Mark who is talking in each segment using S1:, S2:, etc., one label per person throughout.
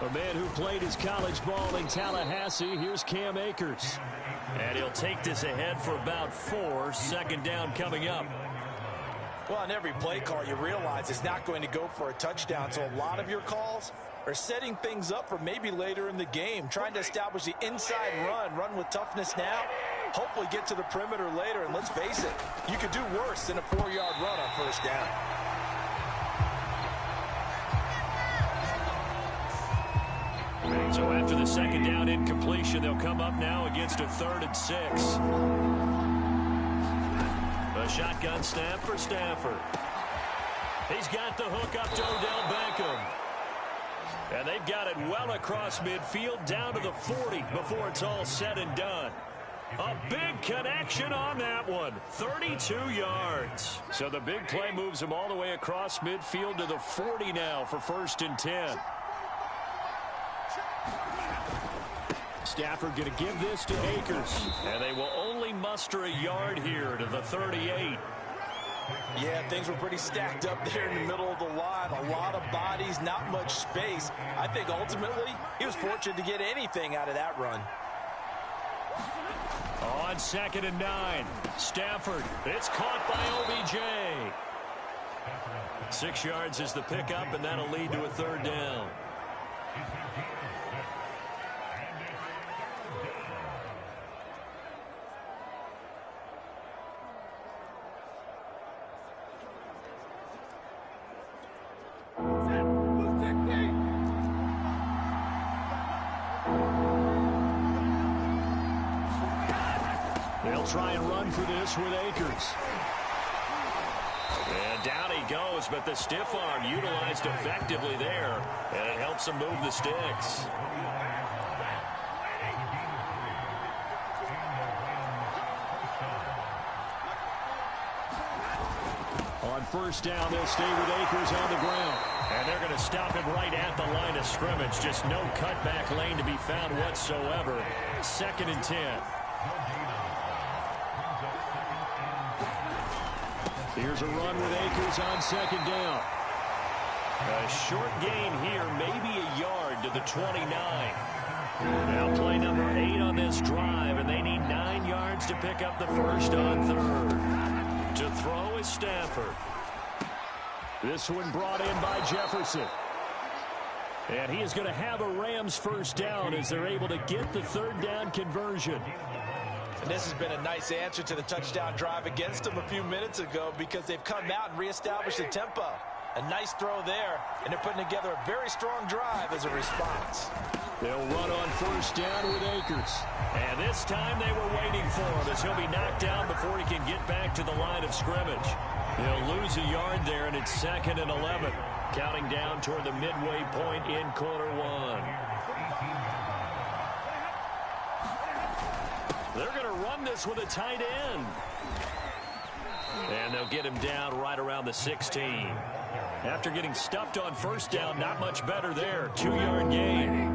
S1: A man who played his college ball in Tallahassee, here's Cam Akers.
S2: And he'll take this ahead for about 4. Second down coming up.
S3: Well, on every play call, you realize it's not going to go for a touchdown, so a lot of your calls are setting things up for maybe later in the game, trying to establish the inside run with toughness now, hopefully get to the perimeter later, and let's face it, you could do worse than a 4-yard run on first down.
S1: So after the second down incompletion, they'll come up now against a 3rd and 6. A shotgun snap for Stafford. He's got the hook up to Odell Beckham. And they've got it well across midfield down to the 40 before it's all said and done. A big connection on that one. 32 yards. So the big play moves him all the way across midfield to the 40 now for 1st and 10. Stafford going to give this to Akers. And they will only muster a yard here to the 38.
S3: Yeah, things were pretty stacked up there in the middle of the line. A lot of bodies, not much space. I think ultimately he was fortunate to get anything out of that run.
S1: On 2nd and 9. Stafford. It's caught by OBJ. 6 yards is the pickup, and that'll lead to a 3rd down. They'll try and run for this with Akers. And down he goes, but the stiff arm utilized effectively there, and it helps him move the sticks. On 1st down, they'll stay with Akers on the ground. And they're going to stop him right at the line of scrimmage. Just no cutback lane to be found whatsoever. 2nd and 10. Here's a run with Akers on 2nd down. A short gain here, maybe a yard to the 29. Now play number 8 on this drive, and they need 9 yards to pick up the first on 3rd. To throw is Stafford. This one brought in by Jefferson. And he is going to have a Rams first down as they're able to get the 3rd down conversion.
S3: And this has been a nice answer to the touchdown drive against them a few minutes ago because they've come out and reestablished the tempo. A nice throw there, and they're putting together a very strong drive as a response.
S1: They'll run on 1st down with Akers. And this time they were waiting for him as he'll be knocked down before he can get back to the line of scrimmage. He'll lose a yard there, and it's 2nd and 11. Counting down toward the midway point in quarter 1. They're going to run this with a tight end. And they'll get him down right around the 16. After getting stuffed on 1st down, not much better there. 2-yard gain.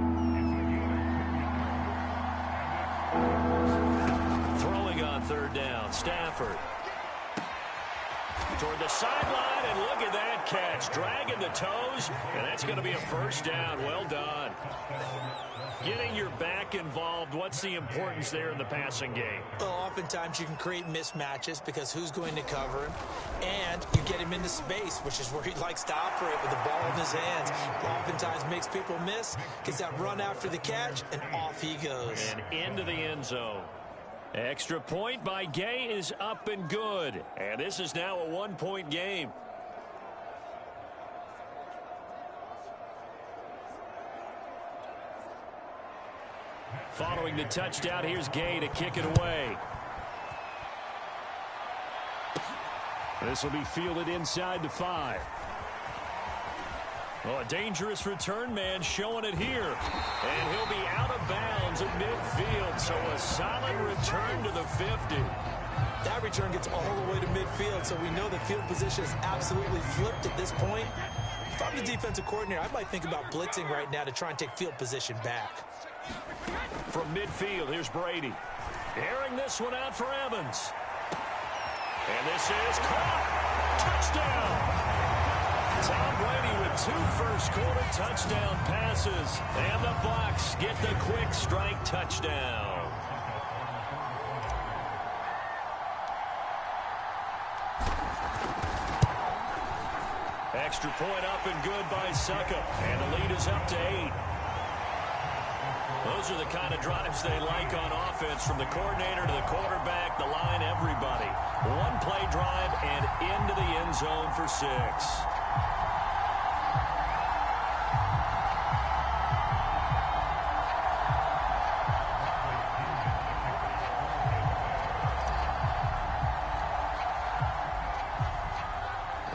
S1: Throwing on 3rd down, Stafford. Toward the sideline, and look at that catch. Dragging the toes, and that's going to be a 1st down. Well done. Getting your back involved, what's the importance there in the passing game?
S3: Well, oftentimes you can create mismatches because who's going to cover him, and you get him into space, which is where he likes to operate with the ball in his hands. Oftentimes makes people miss, gets that run after the catch, and off he goes.
S1: And into the end zone. Extra point by Gay is up and good. And this is now a 1-point game. Following the touchdown, here's Gay to kick it away. This will be fielded inside the 5. Oh, a dangerous return man showing it here. And he'll be out of bounds at midfield, so a solid return to the 50.
S3: That return gets all the way to midfield, so we know the field position is absolutely flipped at this point. If I'm the defensive coordinator, I might think about blitzing right now to try and take field position back.
S1: From midfield, here's Brady. Airing this one out for Evans. And this is caught. Touchdown.
S2: Tom Brady with 2 first-quarter touchdown passes. And the Bucs get the quick strike touchdown. Extra point up and good by Suckup. And the lead is up to 8. Those are the kind of drives they like on offense, from the coordinator to the quarterback, the line, everybody. One play drive and into the end zone for 6.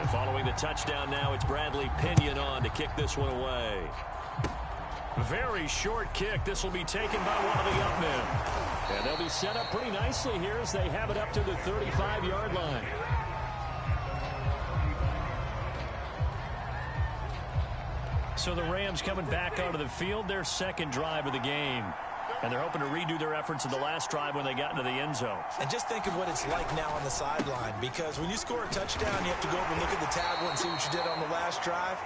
S2: And following the touchdown now, it's Bradley Pinion on to kick this one away. Very short kick. This will be taken by one of the up men. And they'll be set up pretty nicely here as they have it up to the 35-yard line. So the Rams coming back onto the field, their second drive of the game. And they're hoping to redo their efforts of the last drive when they got into the end zone.
S3: And just think of what it's like now on the sideline, because when you score a touchdown, you have to go over and look at the tablet and see what you did on the last drive.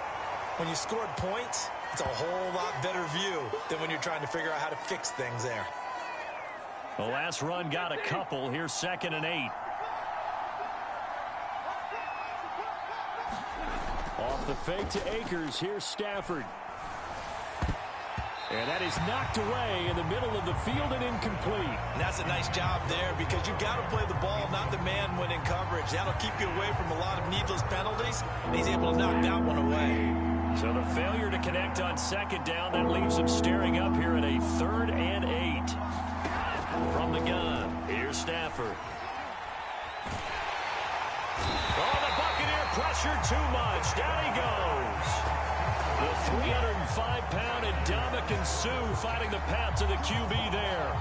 S3: When you scored points, it's a whole lot better view than when you're trying to figure out how to fix things there.
S2: The last run got a couple. Here's 2nd and 8. Off the fake to Akers. Here's Stafford. And that is knocked away in the middle of the field and incomplete.
S3: And that's a nice job there, because you've got to play the ball, not the man when in coverage. That'll keep you away from a lot of needless penalties, and he's able to knock that one away.
S2: So the failure to connect on 2nd down, that leaves him staring up here at a 3rd and 8. From the gun, here's Stafford. Oh, the Buccaneer pressure too much. Down he goes. The 305-pound Ndamukong Suh finding the path to the QB there.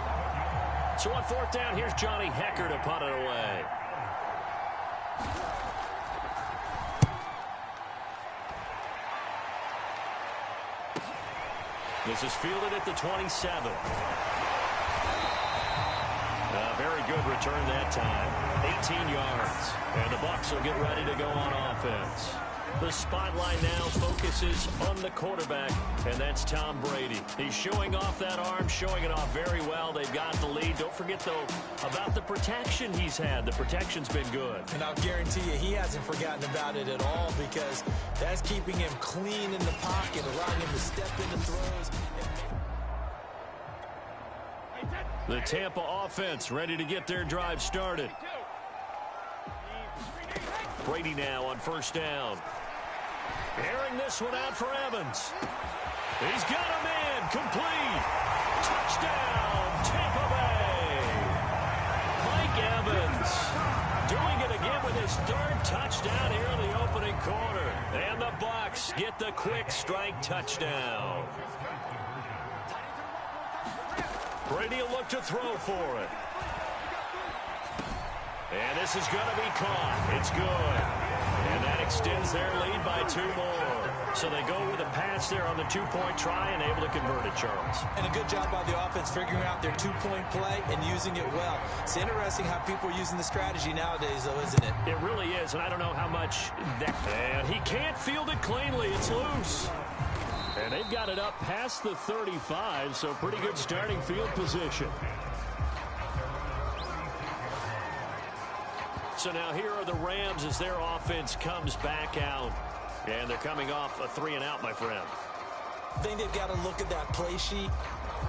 S2: So on 4th down, here's Johnny Hecker to punt it away. This is fielded at the 27. Very good return that time. 18 yards. And the Bucs will get ready to go on offense. The spotlight now focuses on the quarterback, and that's Tom Brady. He's showing off that arm, showing it off very well. They've got the lead. Don't forget, though, about the protection he's had. The protection's been good.
S3: And I'll guarantee you he hasn't forgotten about it at all, because that's keeping him clean in the pocket, allowing him to step into throws.
S2: The Tampa offense ready to get their drive started. Brady now on 1st down. Airing this one out for Evans. He's got him in. Complete. Touchdown, Tampa Bay. Mike Evans doing it again with his 3rd touchdown here in the opening quarter. And the Bucs get the quick strike touchdown. Brady will look to throw for it. And this is going to be caught. It's good. And that extends their lead by 2 more. So they go with a pass there on the 2-point try and able to convert it, Charles.
S3: And a good job by the offense figuring out their 2-point play and using it well. It's interesting how people are using the strategy nowadays, though, isn't it?
S2: It really is, and I don't know how much that... And he can't field it cleanly. It's loose. And they've got it up past the 35, so pretty good starting field position. So now here are the Rams as their offense comes back out. And they're coming off a 3-and-out, my friend.
S3: I think they've got to look at that play sheet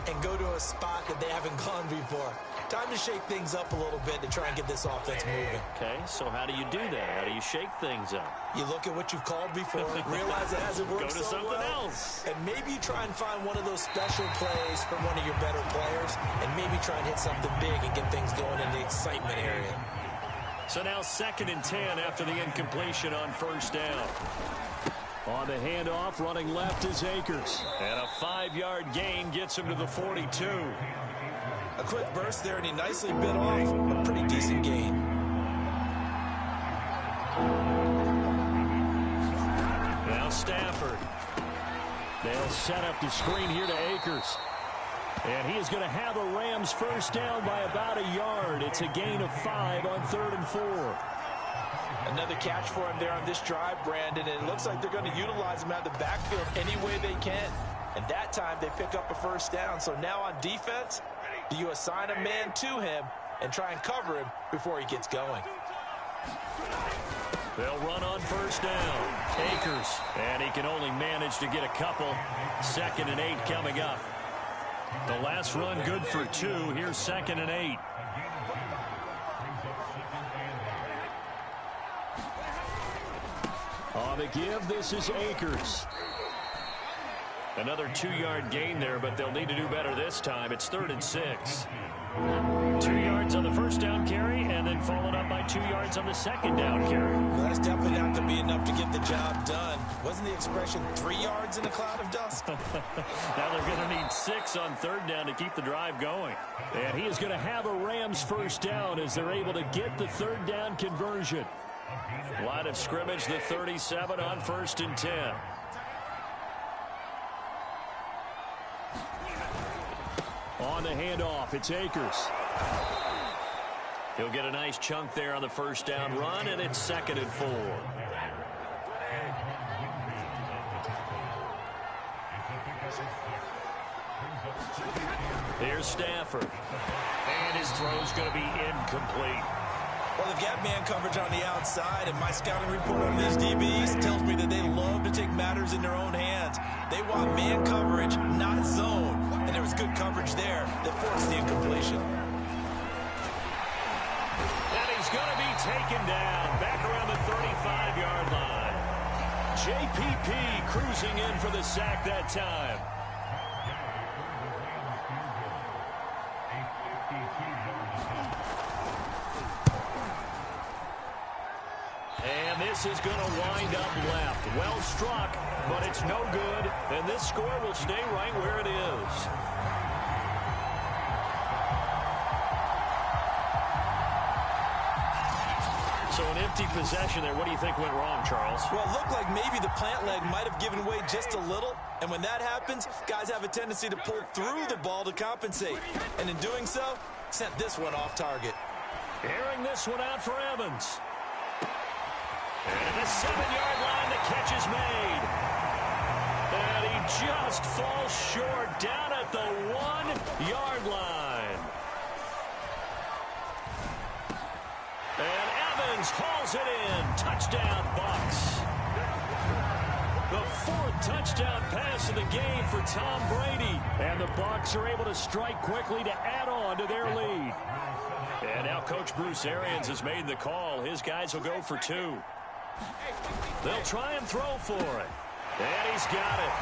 S3: and go to a spot that they haven't gone before. Time to shake things up a little bit to try and get this offense moving.
S2: Okay, so how do you do that? How do you shake things up?
S3: You look at what you've called before, realize it hasn't worked
S2: so well. Go to something else.
S3: And maybe you try and find one of those special plays from one of your better players, and maybe try and hit something big and get things going in the excitement area.
S2: So now 2nd and 10 after the incompletion on 1st down. On the handoff, running left is Akers. And a 5-yard gain gets him to the 42.
S3: A quick burst there, and he nicely bit off a pretty decent gain.
S2: Now Stafford. They'll set up the screen here to Akers. And he is going to have a Rams 1st down by about a yard. It's a gain of 5 on 3rd and 4.
S3: A Another catch for him there on this drive, Brandon, and it looks like they're going to utilize him out of the backfield any way they can. And that time they pick up a first down. So now on defense, do you assign a man to him and try and cover him before he gets going?
S1: They'll run on first down. Akers, and he can only manage to get a couple. 2nd and 8 coming up. The last run good for 2. Here's 2nd and 8. On the give, this is Akers. Another 2-yard gain there, but they'll need to do better this time. It's 3rd and 6. 2 yards on the first down carry, and then followed up by 2 yards on the second down carry.
S3: Well, that's definitely not going to be enough to get the job done. Wasn't the expression 3 yards in a cloud of dust?
S1: Now they're going to need 6 on 3rd down to keep the drive going. And he is going to have a Rams first down as they're able to get the 3rd down conversion. Line of scrimmage, the 37 on 1st and 10. On the handoff, it's Akers. He'll get a nice chunk there on the first down run, and it's 2nd and 4. Here's Stafford. And his throw's going to be incomplete.
S3: Well, they've got man coverage on the outside, and my scouting report on these DBs tells me that they love to take matters in their own hands. They want man coverage, not zone. And there was good coverage there that forced the incompletion.
S1: And he's going to be taken down back around the 35-yard line. JPP cruising in for the sack that time. And this is going to wind up left. Well struck, but it's no good. And this score will stay right where it is. So an empty possession there. What do you think went wrong, Charles?
S3: Well, it looked like maybe the plant leg might have given way just a little. And when that happens, guys have a tendency to pull through the ball to compensate. And in doing so, sent this one off target.
S1: Airing this one out for Evans. And the 7-yard line, the catch is made. And he just falls short down at the 1-yard line. And Evans hauls it in. Touchdown, Bucs. The 4th touchdown pass of the game for Tom Brady. And the Bucs are able to strike quickly to add on to their lead. And now Coach Bruce Arians has made the call. His guys will go for 2. They'll try and throw for it. And he's got it.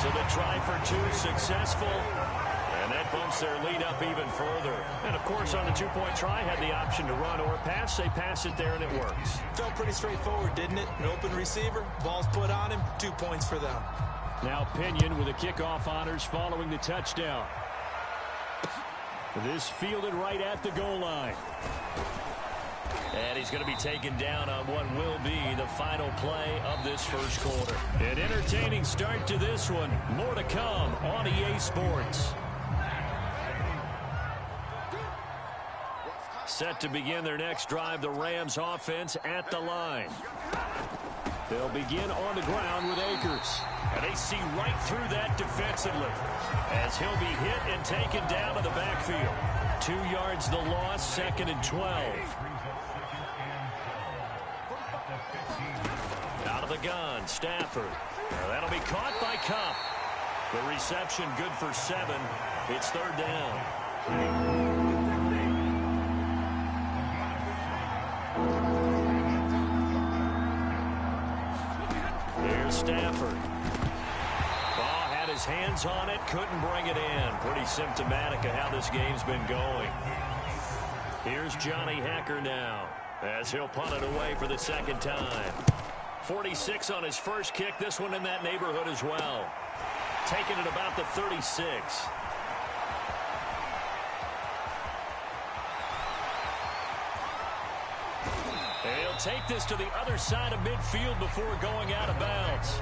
S1: So the try for 2 successful. And that bumps their lead up even further. And, of course, on the 2-point try, had the option to run or pass. They pass it there, and it works.
S3: Felt pretty straightforward, didn't it? An open receiver, ball's put on him, 2 points for them.
S1: Now Pinion with the kickoff honors following the touchdown. This fielded right at the goal line. And he's going to be taken down on what will be the final play of this first quarter. An entertaining start to this one. More to come on EA Sports. Set to begin their next drive, the Rams offense at the line. They'll begin on the ground with Akers. And they see right through that defensively as he'll be hit and taken down to the backfield. 2 yards the loss, 2nd and 12. Out of the gun, Stafford. That'll be caught by Cup. The reception good for 7. It's 3rd down. Here's Stafford. Ball had his hands on it, couldn't bring it in. Pretty symptomatic of how this game's been going. Here's Johnny Hacker now as he'll punt it away for the 2nd time. 46 on his first kick. This one in that neighborhood as well. Taking it about the 36. He'll take this to the other side of midfield before going out of bounds.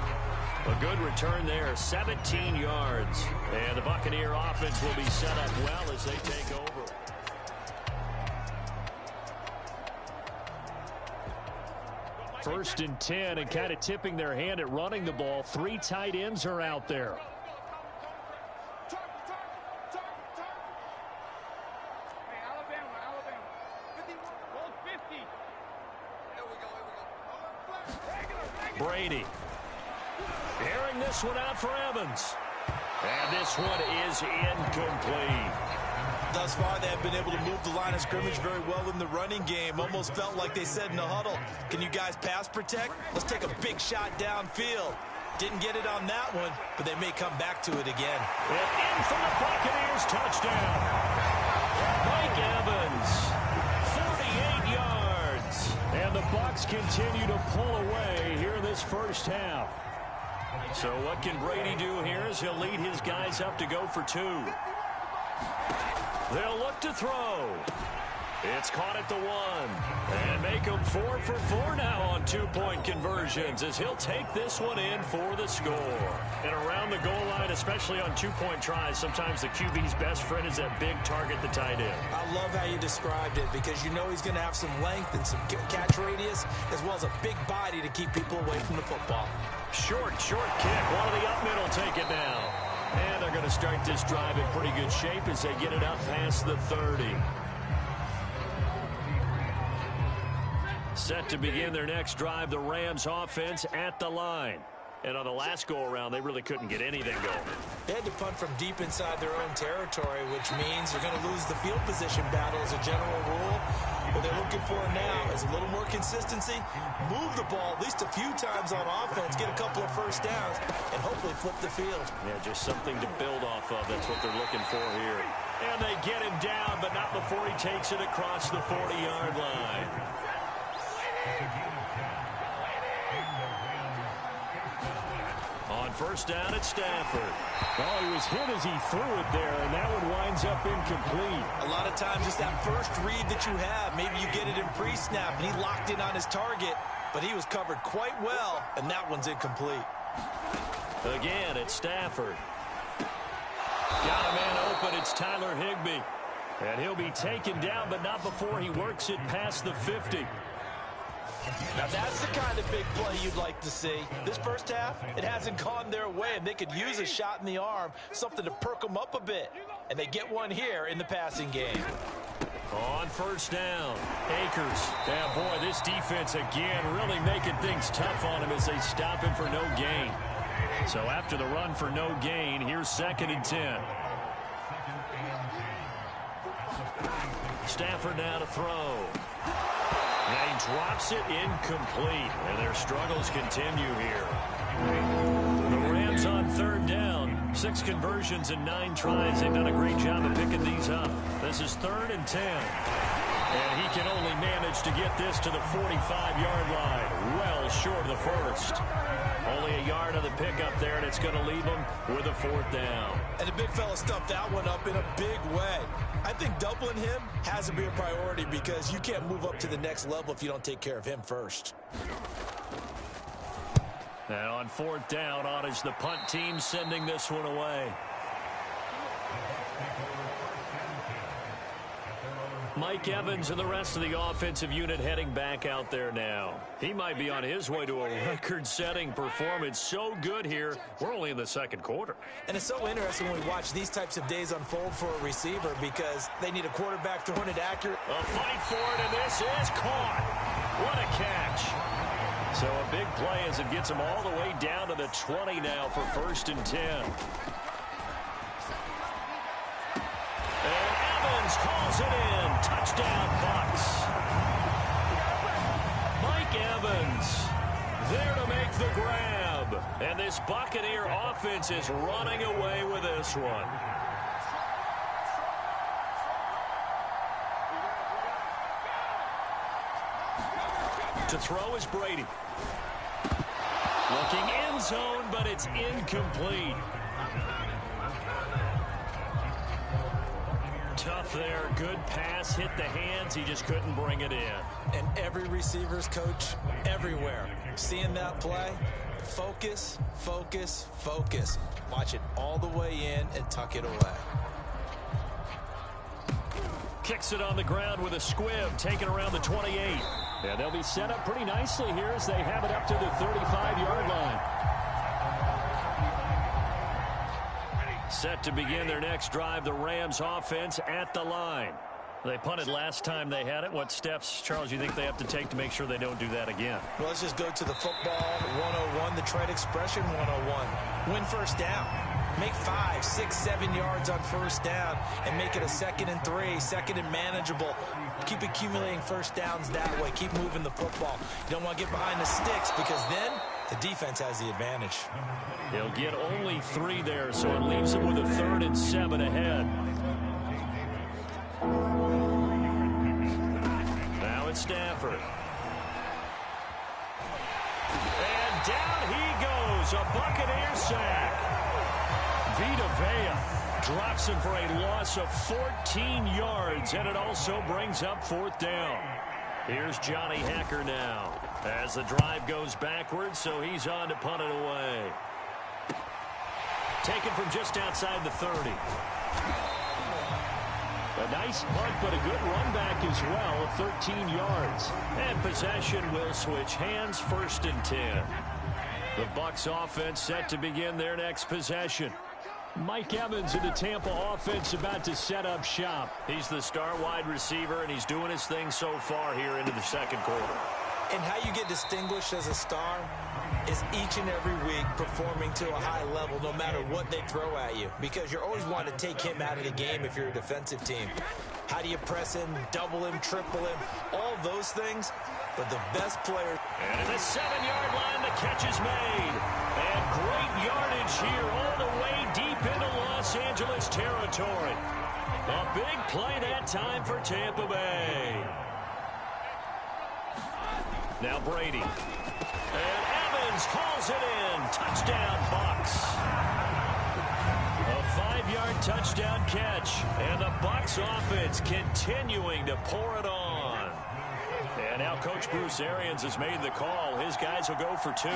S1: A good return there, 17 yards. And the Buccaneer offense will be set up well as they take over. First and 10, and kind of tipping their hand at running the ball. 3 tight ends are out there. Brady. Airing this one out for Evans. And this one is incomplete.
S3: Thus far, they have been able to move the line of scrimmage very well in the running game. Almost felt like they said in the huddle, can you guys pass protect? Let's take a big shot downfield. Didn't get it on that one, but they may come back to it again.
S1: And in for the Buccaneers, touchdown. Mike Evans, 48 yards. And the Bucs continue to pull away here in this first half. So what can Brady do here as he'll lead his guys up to go for 2. They'll look to throw. It's caught at the 1. And make them 4 for 4 now on 2-point conversions as he'll take this one in for the score. And around the goal line, especially on 2-point tries, sometimes the QB's best friend is that big target, the tight end.
S3: I love how you described it because you know he's going to have some length and some catch radius as well as a big body to keep people away from the football.
S1: Short kick. One of the up middle take it down. And they're going to start this drive in pretty good shape as they get it up past the 30. Set to begin their next drive, the Rams offense at the line. And on the last go-around, they really couldn't get anything going.
S3: They had to punt from deep inside their own territory, which means they're going to lose the field position battle as a general rule. What they're looking for now is a little more consistency, move the ball at least a few times on offense, get a couple of first downs, and hopefully flip the field.
S1: Yeah, just something to build off of. That's what they're looking for here. And they get him down, but not before he takes it across the 40-yard line. On first down, it's Stafford. Oh, he was hit as he threw it there, and that one winds up incomplete.
S3: A lot of times it's that first read that you have. Maybe you get it in pre-snap, and he locked in on his target, but he was covered quite well, and that one's incomplete.
S1: Again, it's Stafford. Got a man open. It's Tyler Higbee. And he'll be taken down, but not before he works it past the 50.
S3: Now that's the kind of big play you'd like to see. This first half, it hasn't gone their way, and they could use a shot in the arm, something to perk them up a bit. And they get one here in the passing game.
S1: On first down, Akers. Yeah, boy, this defense again really making things tough on him as they stop him for no gain. So after the run for no gain, here's 2nd and 10. Stafford now to throw. And he drops it incomplete. And their struggles continue here. The Rams on 3rd down. 6 conversions and 9 tries. They've done a great job of picking these up. This is 3rd and 10. And he can only manage to get this to the 45-yard line. Well short of the first. Only a yard on the pickup there, and it's going to leave him with a 4th down.
S3: And the big fella stuffed that one up in a big way. I think doubling him has to be a priority because you can't move up to the next level if you don't take care of him first.
S1: And on 4th down, on is the punt team sending this one away. Mike Evans and the rest of the offensive unit heading back out there now. He might be on his way to a record-setting performance. So good here. We're only in the 2nd quarter.
S3: And it's so interesting when we watch these types of days unfold for a receiver because they need a quarterback throwing it accurate.
S1: A fight for it, and this is caught. What a catch. So a big play as it gets him all the way down to the 20 now for 1st and 10. And Evans calls it in. Touchdown, Bucs. Mike Evans there to make the grab. And this Buccaneer offense is running away with this one. To throw is Brady. Looking end zone, but it's incomplete. Tough there. Good pass. Hit the hands. He just couldn't bring it in.
S3: And every receiver's coach everywhere. Seeing that play, focus, focus, focus. Watch it all the way in and tuck it away.
S1: Kicks it on the ground with a squib, taken around the 28. Yeah, they'll be set up pretty nicely here as they have it up to the 35-yard line. Set to begin their next drive, the Rams offense at the line. They punted last time they had it. What steps, Charles, you think they have to take to make sure they don't do that again?
S3: Well, let's just go to the football 101, the trade expression 101. Win first down. Make 5, 6, 7 yards on first down and make it a 2nd and 3, 2nd and manageable. Keep accumulating first downs that way. Keep moving the football. You don't want to get behind the sticks because then the defense has the advantage.
S1: They'll get only 3 there, so it leaves them with a 3rd and 7 ahead. Now it's Stafford. And down he goes. A Buccaneer sack. Vita Vea drops him for a loss of 14 yards, and it also brings up 4th down. Here's Johnny Hacker now as the drive goes backwards, so he's on to punt it away. Taken from just outside the 30. A nice punt, but a good run back as well of 13 yards. And possession will switch hands, 1st and 10. The Bucs offense set to begin their next possession. Mike Evans in the Tampa offense about to set up shop. He's the star wide receiver, and he's doing his thing so far here into the 2nd quarter.
S3: And how you get distinguished as a star is each and every week performing to a high level no matter what they throw at you, because you're always wanting to take him out of the game if you're a defensive team. How do you press him, double him, triple him, all those things? But the best player.
S1: And at the 7-yard line, the catch is made. And great yardage here all the way deep into Los Angeles territory. A big play that time for Tampa Bay. Now Brady. And Evans hauls it in. Touchdown, Bucs. A 5-yard touchdown catch. And the Bucs offense continuing to pour it on. And now Coach Bruce Arians has made the call. His guys will go for 2.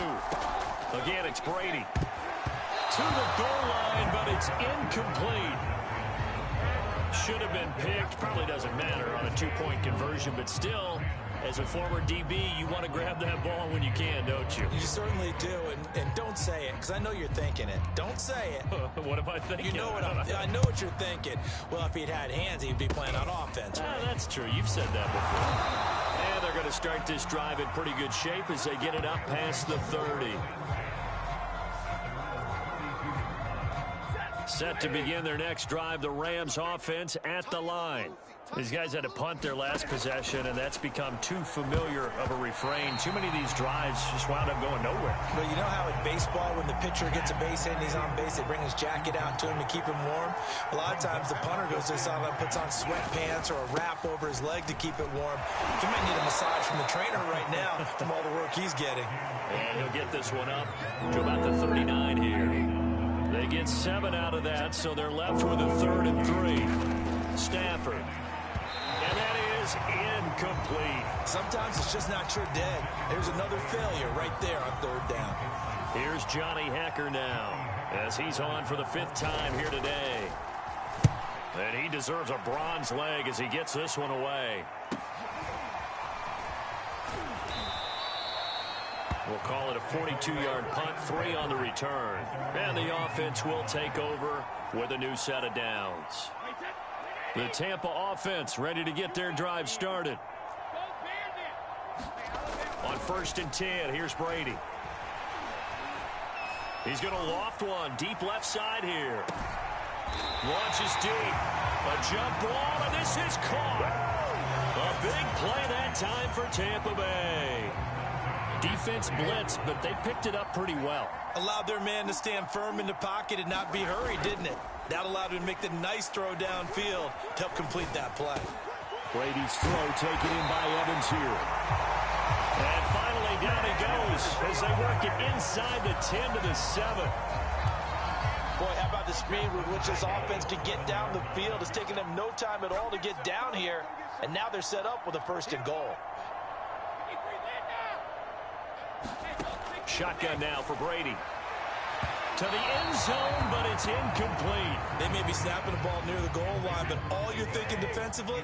S1: Again, it's Brady. To the goal line, but it's incomplete. Should have been picked. Probably doesn't matter on a 2-point conversion, but still, as a former DB, you want to grab that ball when you can, don't you?
S3: You certainly do, and don't say it, because I know you're thinking it. Don't say it.
S1: What am I thinking?
S3: You know what I know what you're thinking. Well, if he'd had hands, he'd be playing on offense. Right?
S1: That's true. You've said that before. And they're going to start this drive in pretty good shape as they get it up past the 30. Set to begin their next drive, the Rams offense at the line. These guys had to punt their last possession, and that's become too familiar of a refrain. Too many of these drives just wound up going nowhere.
S3: Well, you know how in baseball, when the pitcher gets a base hit and he's on base, they bring his jacket out to him to keep him warm? A lot of times the punter goes to the sideline, puts on sweatpants or a wrap over his leg to keep it warm. He might need a massage from the trainer right now from all the work he's getting.
S1: And he'll get this one up to about the 39 here. They get 7 out of that, so they're left with a 3rd and 3. Stafford. And that is incomplete.
S3: Sometimes it's just not your day. There's another failure right there on 3rd down.
S1: Here's Johnny Hacker now as he's on for the 5th time here today. And he deserves a bronze leg as he gets this one away. We'll call it a 42-yard punt, 3 on the return. And the offense will take over with a new set of downs. The Tampa offense ready to get their drive started. On 1st and 10, here's Brady. He's going to loft one deep left side here. Launches deep. A jump ball, and this is caught. A big play that time for Tampa Bay. Defense blitzed, but they picked it up pretty well.
S3: Allowed their man to stand firm in the pocket and not be hurried, didn't it? That allowed him to make the nice throw downfield to help complete that play.
S1: Brady's throw taken in by Evans here. And finally down he goes as they work it inside the 10 to the 7.
S3: Boy, how about the speed with which this offense can get down the field? It's taking them no time at all to get down here. And now they're set up with a 1st and goal.
S1: Shotgun now for Brady. to the end zone, but it's incomplete.
S3: They may be snapping the ball near the goal line, but all you're thinking defensively,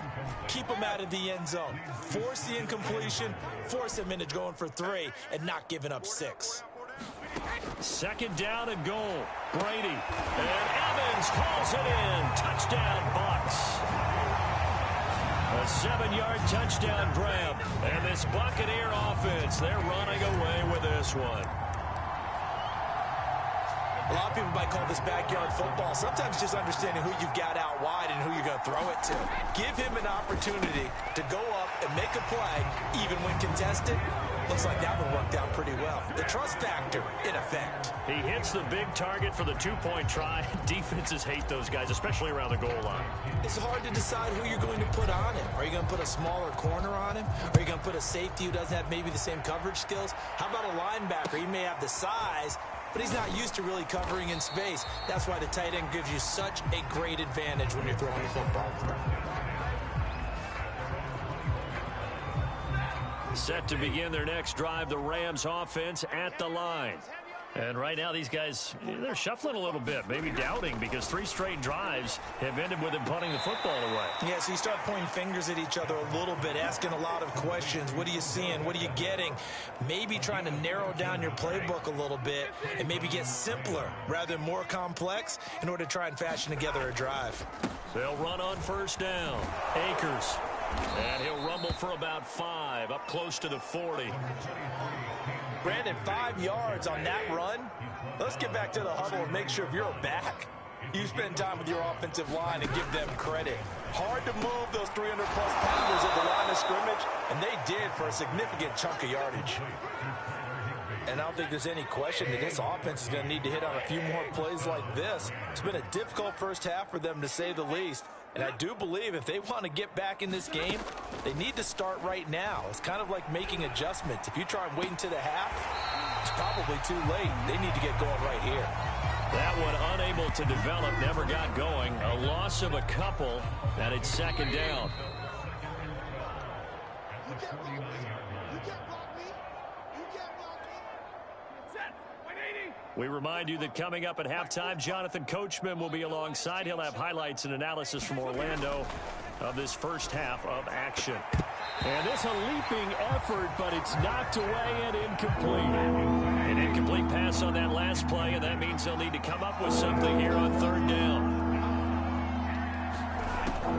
S3: keep them out of the end zone. Force the incompletion, force them into going for 3, and not giving up 6.
S1: Second down and goal. Brady. And Evans calls it in. Touchdown, Bucks. A 7-yard touchdown grab. And this Buccaneer offense, they're running away with this one.
S3: A lot of people might call this backyard football. Sometimes just understanding who you've got out wide and who you're going to throw it to. Give him an opportunity to go up and make a play, even when contested. Looks like that one worked out pretty well. The trust factor in effect.
S1: He hits the big target for the 2-point try. Defenses hate those guys, especially around the goal line.
S3: It's hard to decide who you're going to put on him. Are you going to put a smaller corner on him? Are you going to put a safety who doesn't have maybe the same coverage skills? How about a linebacker? He may have the size, but he's not used to really covering in space. That's why the tight end gives you such a great advantage when you're throwing the football.
S1: Set to begin their next drive, the Rams offense at the line. And right now these guys, they're shuffling a little bit, maybe doubting, because 3 straight drives have ended with them punting the football away.
S3: Yeah, so you start pointing fingers at each other a little bit, asking a lot of questions. What are you seeing? What are you getting? Maybe trying to narrow down your playbook a little bit and maybe get simpler rather than more complex in order to try and fashion together a drive.
S1: They'll run on first down. Akers. And he'll rumble for about 5, up close to the 40.
S3: Brandon, 5 yards on that run. Let's get back to the huddle and make sure if you're a back, you spend time with your offensive line and give them credit. Hard to move those 300-plus pounders at the line of scrimmage, and they did for a significant chunk of yardage. And I don't think there's any question that this offense is going to need to hit on a few more plays like this. It's been a difficult first half for them, to say the least. And I do believe if they want to get back in this game, they need to start right now. It's kind of like making adjustments. If you try and wait until the half, it's probably too late. They need to get going right here.
S1: That one unable to develop, never got going. A loss of a couple, and it's second down. We remind you that coming up at halftime, Jonathan Coachman will be alongside. He'll have highlights and analysis from Orlando of this first half of action. And this a leaping effort, but it's knocked away and incomplete. An incomplete pass on that last play, and that means they'll need to come up with something here on third down.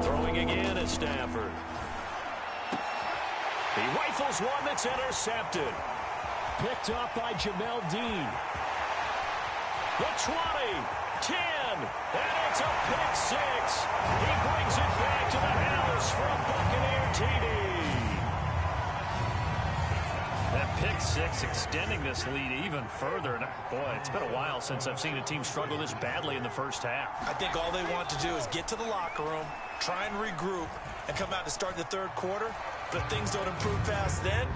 S1: Throwing again is Stafford. He rifles one that's intercepted. Picked up by Jamel Dean. The 20, 10, and it's a pick 6. He brings it back to the house for a Buccaneer TD. That pick 6 extending this lead even further. And boy, it's been a while since I've seen a team struggle this badly in the first half.
S3: I think all they want to do is get to the locker room, try and regroup, and come out to start the third quarter. But if things don't improve fast then,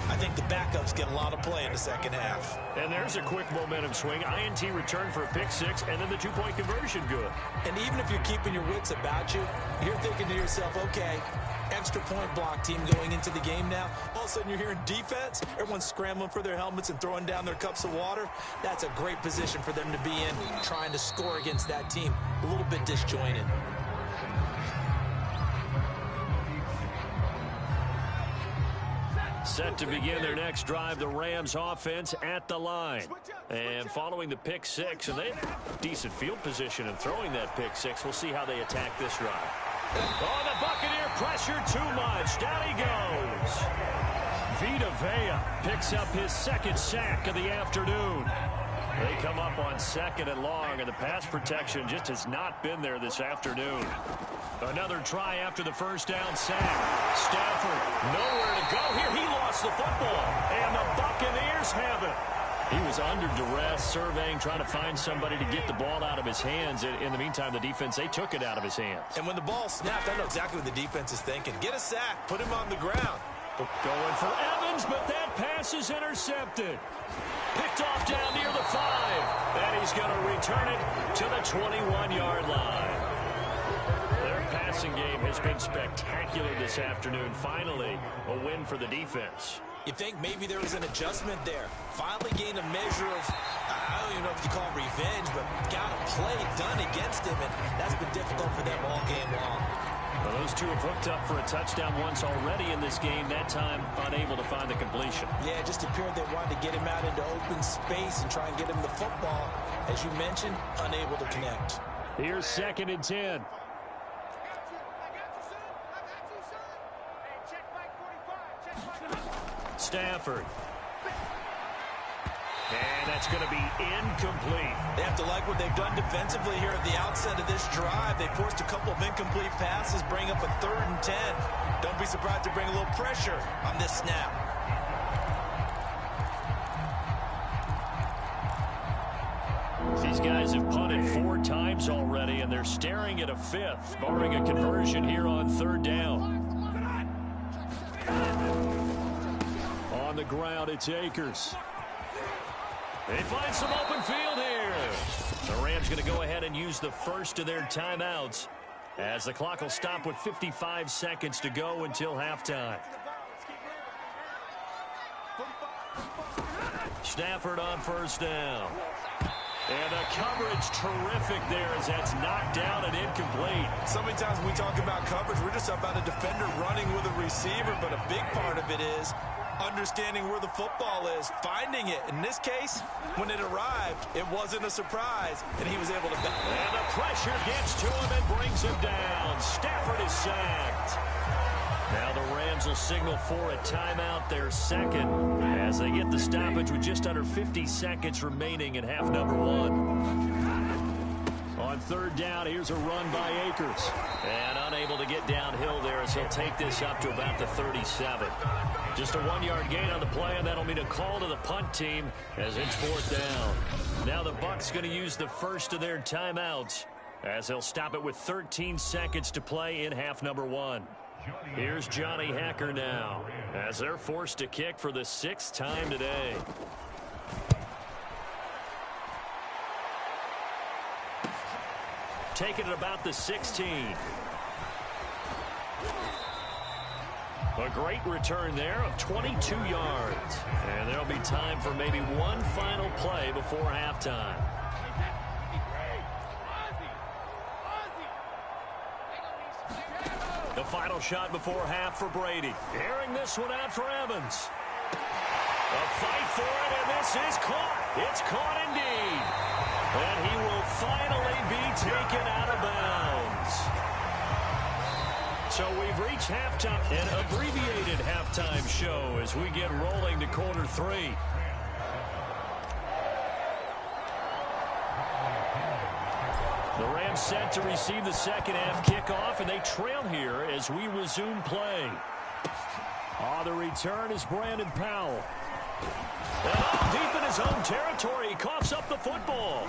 S3: I think the backups get a lot of play in the second half.
S1: And there's a quick momentum swing. INT return for a pick 6, and then the 2-point conversion good.
S3: And even if you're keeping your wits about you, you're thinking to yourself, okay, extra point block team going into the game now. All of a sudden you're hearing defense. Everyone's scrambling for their helmets and throwing down their cups of water. That's a great position for them to be in, trying to score against that team. A little bit disjointed.
S1: Set to begin their next drive, the Rams offense at the line. And following the pick 6, and they have decent field position in throwing that pick 6. We'll see how they attack this drive. Oh, the Buccaneer pressure too much. Down he goes. Vita Vea picks up his 2nd sack of the afternoon. They come up on 2nd and long, and the pass protection just has not been there this afternoon. Another try after the first down sack. Stafford nowhere to go here. He lost the football, and the Buccaneers have it. He was under duress, surveying, trying to find somebody to get the ball out of his hands. In the meantime, the defense, they took it out of his hands.
S3: And when the ball snapped, I know exactly what the defense is thinking. Get a sack, put him on the ground.
S1: Going for Evans, but that pass is intercepted. Picked off down near the 5. And he's going to return it to the 21-yard line. Their passing game has been spectacular this afternoon. Finally, a win for the defense.
S3: You think maybe there was an adjustment there. Finally gained a measure of, I don't even know if you call it revenge, but got a play done against him, and that's been difficult for them all game long.
S1: Well, those two have hooked up for a touchdown once already in this game, that time unable to find the completion.
S3: Yeah, it just appeared they wanted to get him out into open space and try and get him the football. As you mentioned, unable to connect.
S1: Here's 2nd and 10. Stafford. And that's going to be incomplete.
S3: They have to like what they've done defensively here at the outset of this drive. They forced a couple of incomplete passes, bring up a 3rd and 10. Don't be surprised to bring a little pressure on this snap.
S1: These guys have punted 4 times already, and they're staring at a 5th, barring a conversion here on 3rd down. On the ground, it's Akers. They find some open field here. The Rams going to go ahead and use the first of their timeouts as the clock will stop with 55 seconds to go until halftime. Stafford on 1st down. And the coverage terrific there as that's knocked down and incomplete.
S3: So many times when we talk about coverage, we're just about a defender running with a receiver, but a big part of it is understanding where the football is, finding it. In this case, when it arrived, it wasn't a surprise, and he was able to...
S1: And the pressure gets to him and brings him down. Stafford is sacked. Now the Rams will signal for a timeout, their 2nd, as they get the stoppage with just under 50 seconds remaining in half number 1. On 3rd down, here's a run by Akers. And unable to get downhill there as he'll take this up to about the 37. Just a 1-yard gain on the play, and that'll mean a call to the punt team as it's 4th down. Now the Bucs going to use the first of their timeouts as they'll stop it with 13 seconds to play in half number 1. Here's Johnny Hacker now as they're forced to kick for the 6th time today. Taking it about the 16. A great return there of 22 yards. And there'll be time for maybe one final play before halftime. The final shot before half for Brady. Airing this one out for Evans. A fight for it, and this is caught. It's caught indeed. And he will finally be taken out of bounds. So we've reached halftime, an abbreviated halftime show as we get rolling to quarter 3. The Rams set to receive the second half kickoff, and they trail here as we resume play. The return is Brandon Powell. And deep in his own territory, he coughs up the football.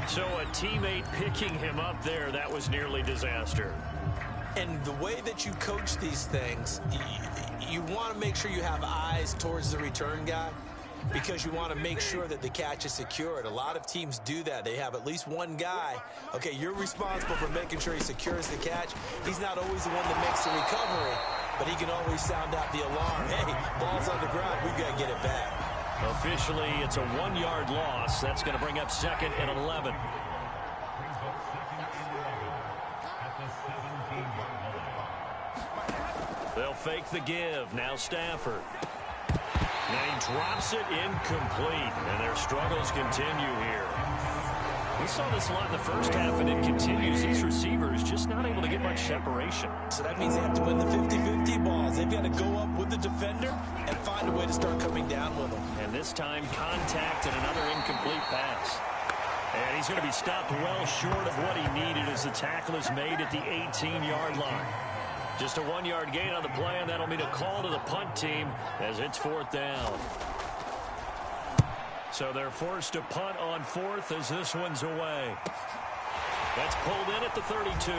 S1: So a teammate picking him up there, that was nearly disaster.
S3: And the way that you coach these things, you want to make sure you have eyes towards the return guy, because you want to make sure that the catch is secured. A lot of teams do that. They have at least one guy. Okay, you're responsible for making sure he secures the catch. He's not always the one that makes the recovery, but he can always sound out the alarm. Hey, ball's on the ground. We've got to get it back.
S1: Officially, it's a 1-yard loss. That's going to bring up 2nd and 11. They'll fake the give. Now Stafford. And he drops it incomplete, and their struggles continue here. We saw this a lot in the first half, and it continues. These receivers just not able to get much separation.
S3: So that means they have to win the 50-50 balls. They've got to go up with the defender and find a way to start coming down with them.
S1: And this time, contact and another incomplete pass. And he's going to be stopped well short of what he needed as the tackle is made at the 18-yard line. Just a 1-yard gain on the play, and that'll mean a call to the punt team as it's 4th down. So they're forced to punt on 4th as this one's away. That's pulled in at the 32.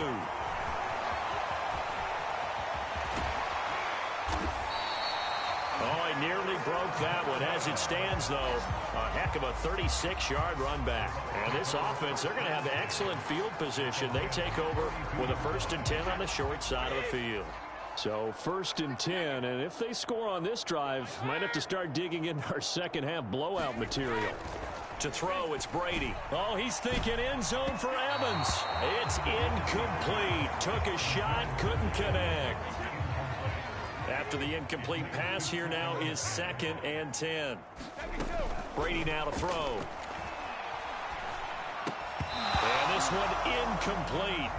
S1: Oh, he nearly broke that one. As it stands, though, a heck of a 36-yard run back. And this offense, they're going to have excellent field position. They take over with a 1st and 10 on the short side of the field.
S2: So 1st and 10, and if they score on this drive, might have to start digging in our second half blowout material.
S1: To throw, it's Brady. Oh, he's thinking end zone for Evans. It's incomplete. Took a shot, couldn't connect. After the incomplete pass, here now is 2nd and 10. Brady now to throw. And this one incomplete.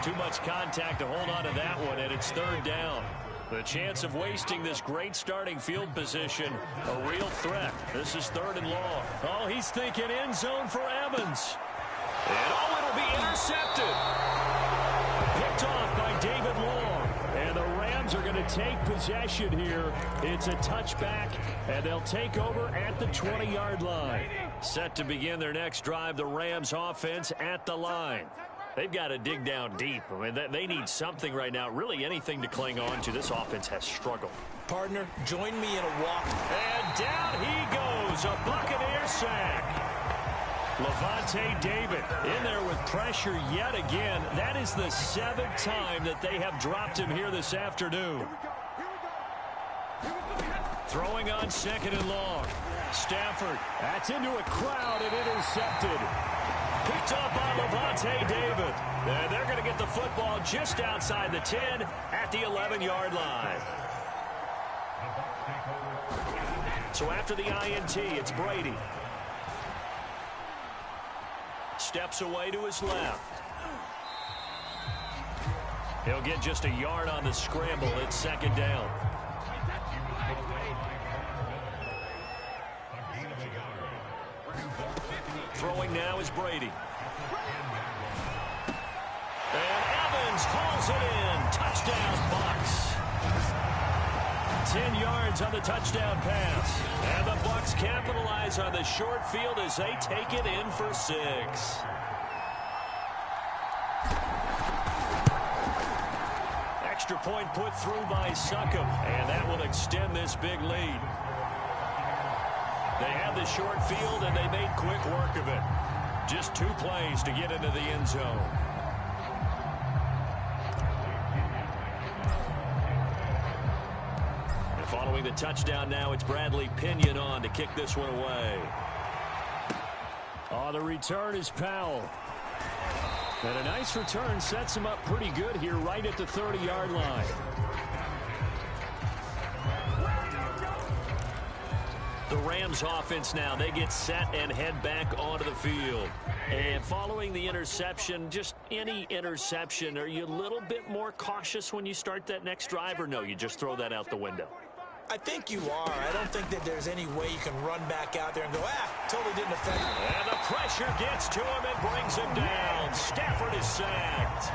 S1: Too much contact to hold on to that one, and it's 3rd down. The chance of wasting this great starting field position, a real threat. This is 3rd and long. Oh, he's thinking end zone for Evans. And oh, it'll be intercepted. Picked off by David Long.
S2: And the Rams are going to take possession here. It's a touchback, and they'll take over at the 20-yard line.
S1: Set to begin their next drive, the Rams offense at the line. They've got to dig down deep. I mean, they need something right now, really anything to cling on to. This offense has struggled.
S3: Partner, join me in a walk.
S1: And down he goes, a Buccaneer sack. Levante David in there with pressure yet again. That is the 7th time that they have dropped him here this afternoon. Throwing on 2nd and long. Stafford.
S2: That's into a crowd and intercepted.
S1: Picked up by Levante David. And they're going to get the football just outside the 10 at the 11-yard line. So after the INT, it's Brady. Steps away to his left. He'll get just a yard on the scramble. It's 2nd down. Throwing now is Brady. And Evans hauls it in. Touchdown, Bucks. 10 yards on the touchdown pass. And the Bucks capitalize on the short field as they take it in for 6. Extra point put through by Succum. And that will extend this big lead. They had the short field, and they made quick work of it. Just 2 plays to get into the end zone. And following the touchdown now, it's Bradley Pinion on to kick this one away.
S2: Oh, the return is Powell. And a nice return sets him up pretty good here right at the 30-yard line.
S1: The Rams offense now, they get set and head back onto the field. And following the interception, just any interception, are you a little bit more cautious when you start that next drive, or no, you just throw that out the window?
S3: I think you are. I don't think that there's any way you can run back out there and go, totally didn't affect me.
S1: And the pressure gets to him and brings him down. Stafford is sacked.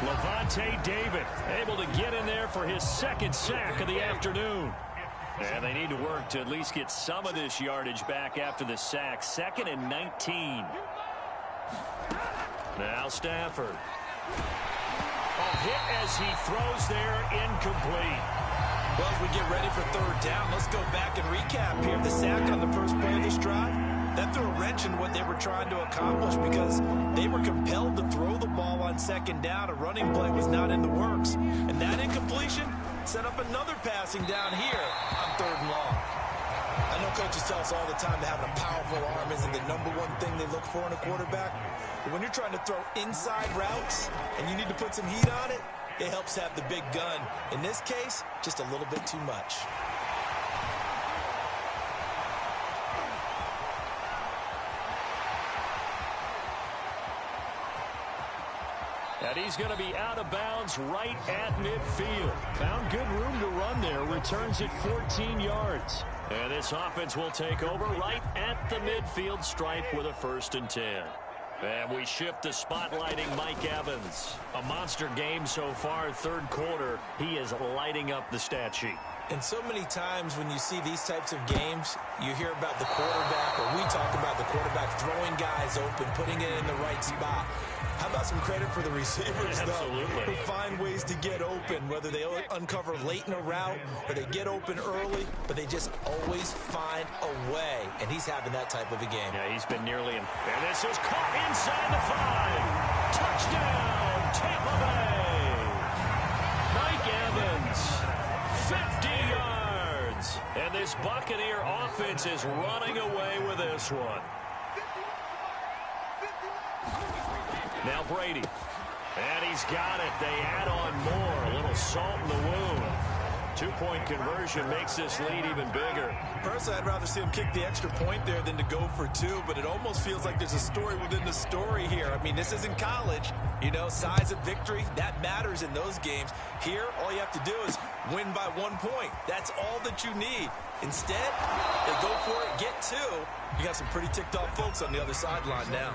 S1: Levante David able to get in there for his 2nd sack of the afternoon. And they need to work to at least get some of this yardage back after the sack. 2nd and 19. Now Stafford. A hit as he throws there, incomplete.
S3: Well, as we get ready for 3rd down, let's go back and recap here. The sack on the first play of this drive, that threw a wrench in what they were trying to accomplish because they were compelled to throw the ball on 2nd down. A running play was not in the works. And that incompletion set up another passing down here on 3rd and long. I know coaches tell us all the time that having a powerful arm isn't the #1 thing they look for in a quarterback. But when you're trying to throw inside routes and you need to put some heat on it, it helps have the big gun. In this case, just a little bit too much.
S1: And he's going to be out of bounds right at midfield.
S2: Found good room to run there. Returns it 14 yards.
S1: And this offense will take over right at the midfield stripe with a 1st and 10. And we shift to spotlighting Mike Evans. A monster game so far, 3rd quarter. He is lighting up the stat sheet.
S3: And so many times when you see these types of games, you hear about the quarterback, or we talk about the quarterback throwing guys open, putting it in the right spot. How about some credit for the receivers, though, who find ways to get open, whether they uncover late in a route or they get open early, but they just always find a way. And he's having that type of a game.
S1: Yeah, he's been nearly in. And this is caught inside the 5. Touchdown, Tampa Bay. Mike Evans, 50 yards. And this Buccaneer offense is running away with this one. Now Brady. And he's got it. They add on more. A little salt in the wound. 2-point conversion makes this lead even bigger.
S3: Personally, I'd rather see him kick the extra point there than to go for 2, but it almost feels like there's a story within the story here. I mean, this isn't college. You know, size of victory, that matters in those games. Here, all you have to do is win by 1 point. That's all that you need. Instead, they go for it, get 2. You got some pretty ticked off folks on the other sideline now.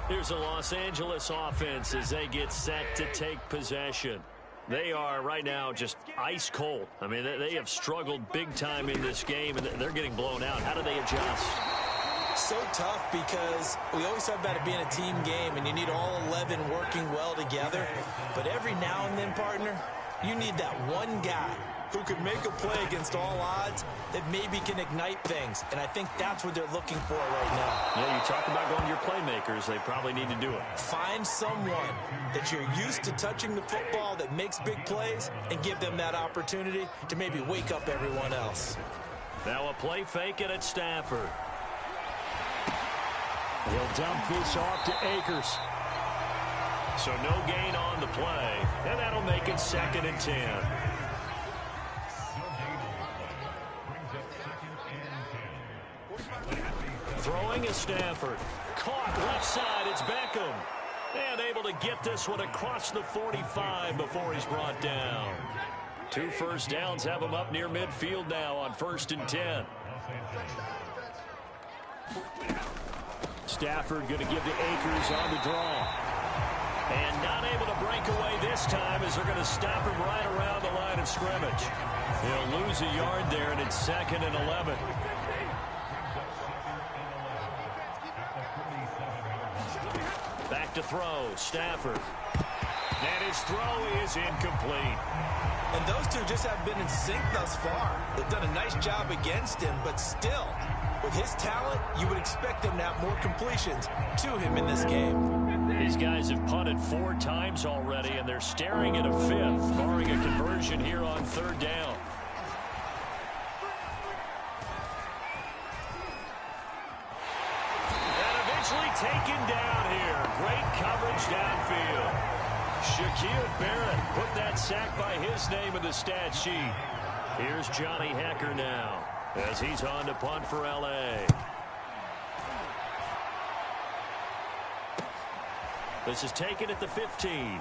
S1: Here's a Los Angeles offense as they get set to take possession. They are right now just ice cold. I mean, they have struggled big time in this game, and they're getting blown out. How do they adjust?
S3: So tough because we always talk about it being a team game, and you need all 11 working well together. But every now and then, partner, you need that one guy who could make a play against all odds that maybe can ignite things. And I think that's what they're looking for right now.
S1: Yeah, you talk about going to your playmakers. They probably need to do it.
S3: Find someone that you're used to touching the football that makes big plays and give them that opportunity to maybe wake up everyone else.
S1: Now a play fake it at Stafford. He'll dump this off to Akers. So no gain on the play, and that'll make it 2nd and 10. Throwing is Stafford. Caught left side. It's Beckham. And able to get this one across the 45 before he's brought down. 2 first downs have him up near midfield now on 1st and 10. Stafford going to give to Akers on the draw. And not able to break away this time as they're going to stop him right around the line of scrimmage. He'll lose a yard there, and it's 2nd and 11. Back to throw, Stafford. And his throw is incomplete.
S3: And those two just have been in sync thus far. They've done a nice job against him, but still, with his talent, you would expect him to have more completions to him in this game.
S1: These guys have punted 4 times already, and they're staring at a 5th, barring a conversion here on 3rd down. Taken down here. Great coverage downfield. Shaquille Barrett put that sack by his name in the stat sheet. Here's Johnny Hecker now as he's on to punt for L.A. This is taken at the 15.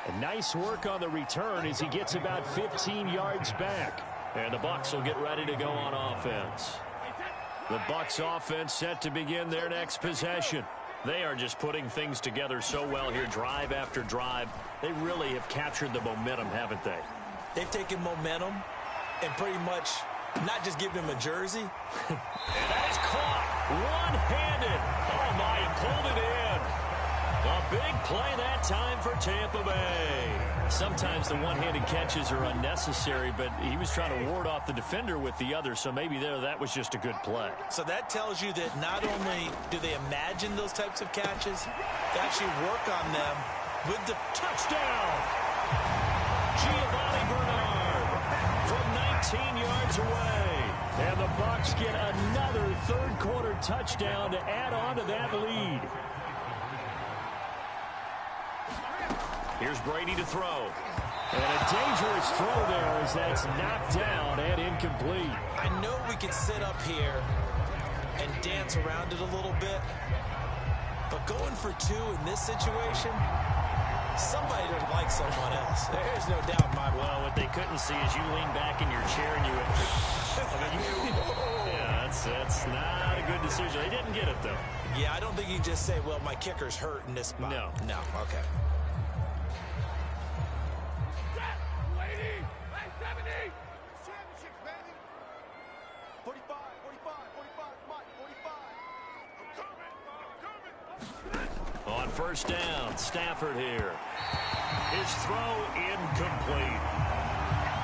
S1: And nice work on the return as he gets about 15 yards back. And the Bucs will get ready to go on offense. The Bucs offense set to begin their next possession. They are just putting things together so well here, drive after drive. They really have captured the momentum, haven't they?
S3: They've taken momentum and pretty much not just given him a jersey.
S1: And that is caught one-handed. Oh, my, he pulled it in. A big play that time for Tampa Bay. Sometimes the one-handed catches are unnecessary, but he was trying to ward off the defender with the other, so maybe that was just a good play.
S3: So that tells you that not only do they imagine those types of catches, they actually work on them with the touchdown.
S1: Giovanni Bernard from 19 yards away. And the Bucs get another third-quarter touchdown to add on to that lead. Here's Brady to throw. And a dangerous throw there as that's knocked down and incomplete.
S3: I know we could sit up here and dance around it a little bit, but going for 2 in this situation, somebody doesn't like someone else. There's no doubt in my mind.
S1: Well, what they couldn't see is you lean back in your chair and you went, yeah, That's not a good decision. They didn't get it, though.
S3: Yeah, I don't think you can just say, well, my kicker's hurt in this spot. No, okay.
S1: On first down, Stafford here. His throw incomplete.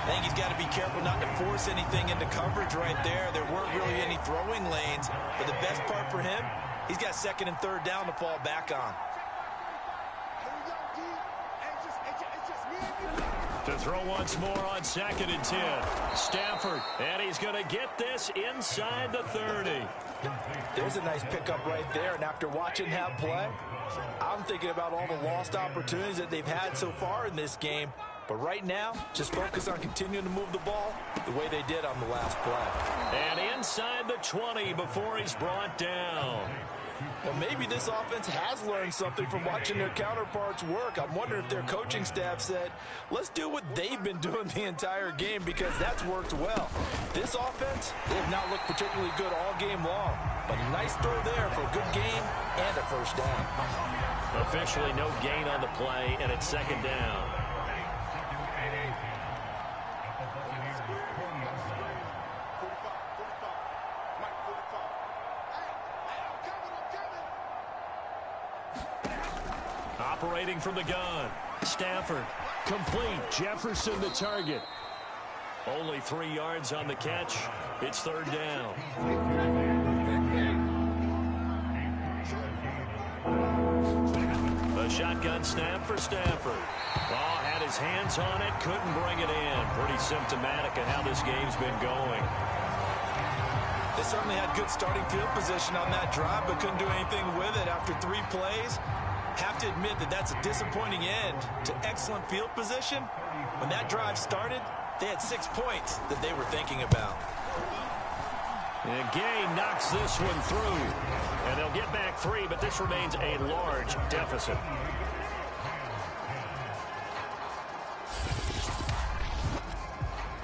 S3: I think he's got to be careful not to force anything into coverage right there. There weren't really any throwing lanes, but the best part for him, he's got second and third down to fall back on.
S1: To throw once more on 2nd and 10. Stafford, and he's going to get this inside the 30.
S3: There's a nice pickup right there, and after watching that play, I'm thinking about all the lost opportunities that they've had so far in this game. But right now, just focus on continuing to move the ball the way they did on the last play.
S1: And inside the 20 before he's brought down.
S3: Well, maybe this offense has learned something from watching their counterparts work. I'm wondering if their coaching staff said, let's do what they've been doing the entire game, because that's worked well. This offense, they have not looked particularly good all game long. But a nice throw there for a good game and a first down.
S1: Officially no gain on the play, and it's 2nd down. Operating from the gun. Stafford. Complete. Jefferson the target. Only 3 yards on the catch. It's 3rd down. A shotgun snap for Stafford. Oh, had his hands on it. Couldn't bring it in. Pretty symptomatic of how this game's been going.
S3: They certainly had good starting field position on that drive, but couldn't do anything with it after 3 plays. Have to admit that that's a disappointing end to excellent field position. When that drive started, they had 6 points that they were thinking about.
S1: And Gay knocks this one through. And they'll get back 3, but this remains a large deficit.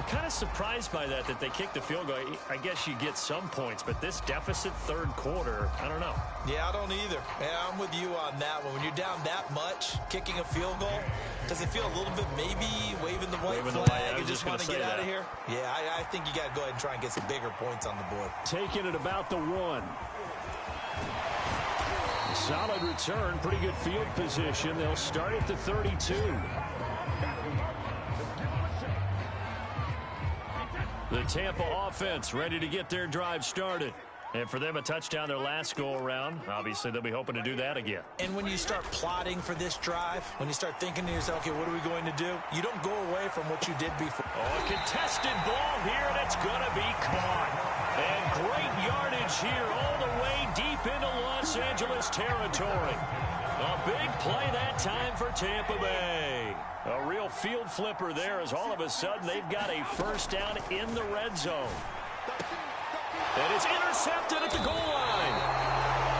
S1: Kind of surprised by that they kicked the field goal. I guess you get some points, but this deficit 3rd quarter, I don't know.
S3: Yeah, I don't either. Yeah, I'm with you on that one. When you're down that much, kicking a field goal, does it feel a little bit maybe waving the white flag and just want to get out of here? Yeah, I think you got to go ahead and try and get some bigger points on the board.
S1: Taking it about the 1. Solid return, pretty good field position. They'll start at the 32. The Tampa offense ready to get their drive started. And for them, a touchdown their last go-around. Obviously, they'll be hoping to do that again.
S3: And when you start plotting for this drive, when you start thinking to yourself, okay, what are we going to do? You don't go away from what you did before.
S1: Oh, a contested ball here, and it's going to be caught. And great yardage here all the way deep into Los Angeles territory. A big play that time for Tampa Bay. A real field flipper there, as all of a sudden they've got a first down in the red zone. And it's intercepted at the goal line.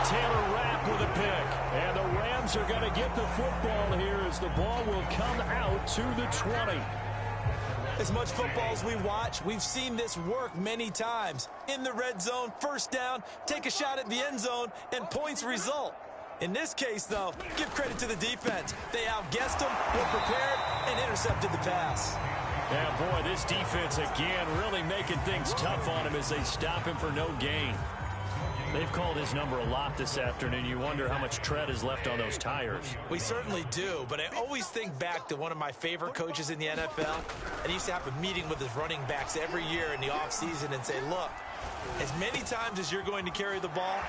S1: Taylor Rapp with a pick. And the Rams are going to get the football here as the ball will come out to the 20.
S3: As much football as we watch, we've seen this work many times. In the red zone, first down, take a shot at the end zone, and points result. In this case, though, give credit to the defense. They outguessed them, were prepared, and intercepted the pass.
S1: Yeah, boy, this defense, again, really making things tough on him as they stop him for no gain. They've called his number a lot this afternoon. You wonder how much tread is left on those tires.
S3: We certainly do, but I always think back to one of my favorite coaches in the NFL. And he used to have a meeting with his running backs every year in the offseason and say, look, as many times as you're going to carry the ball,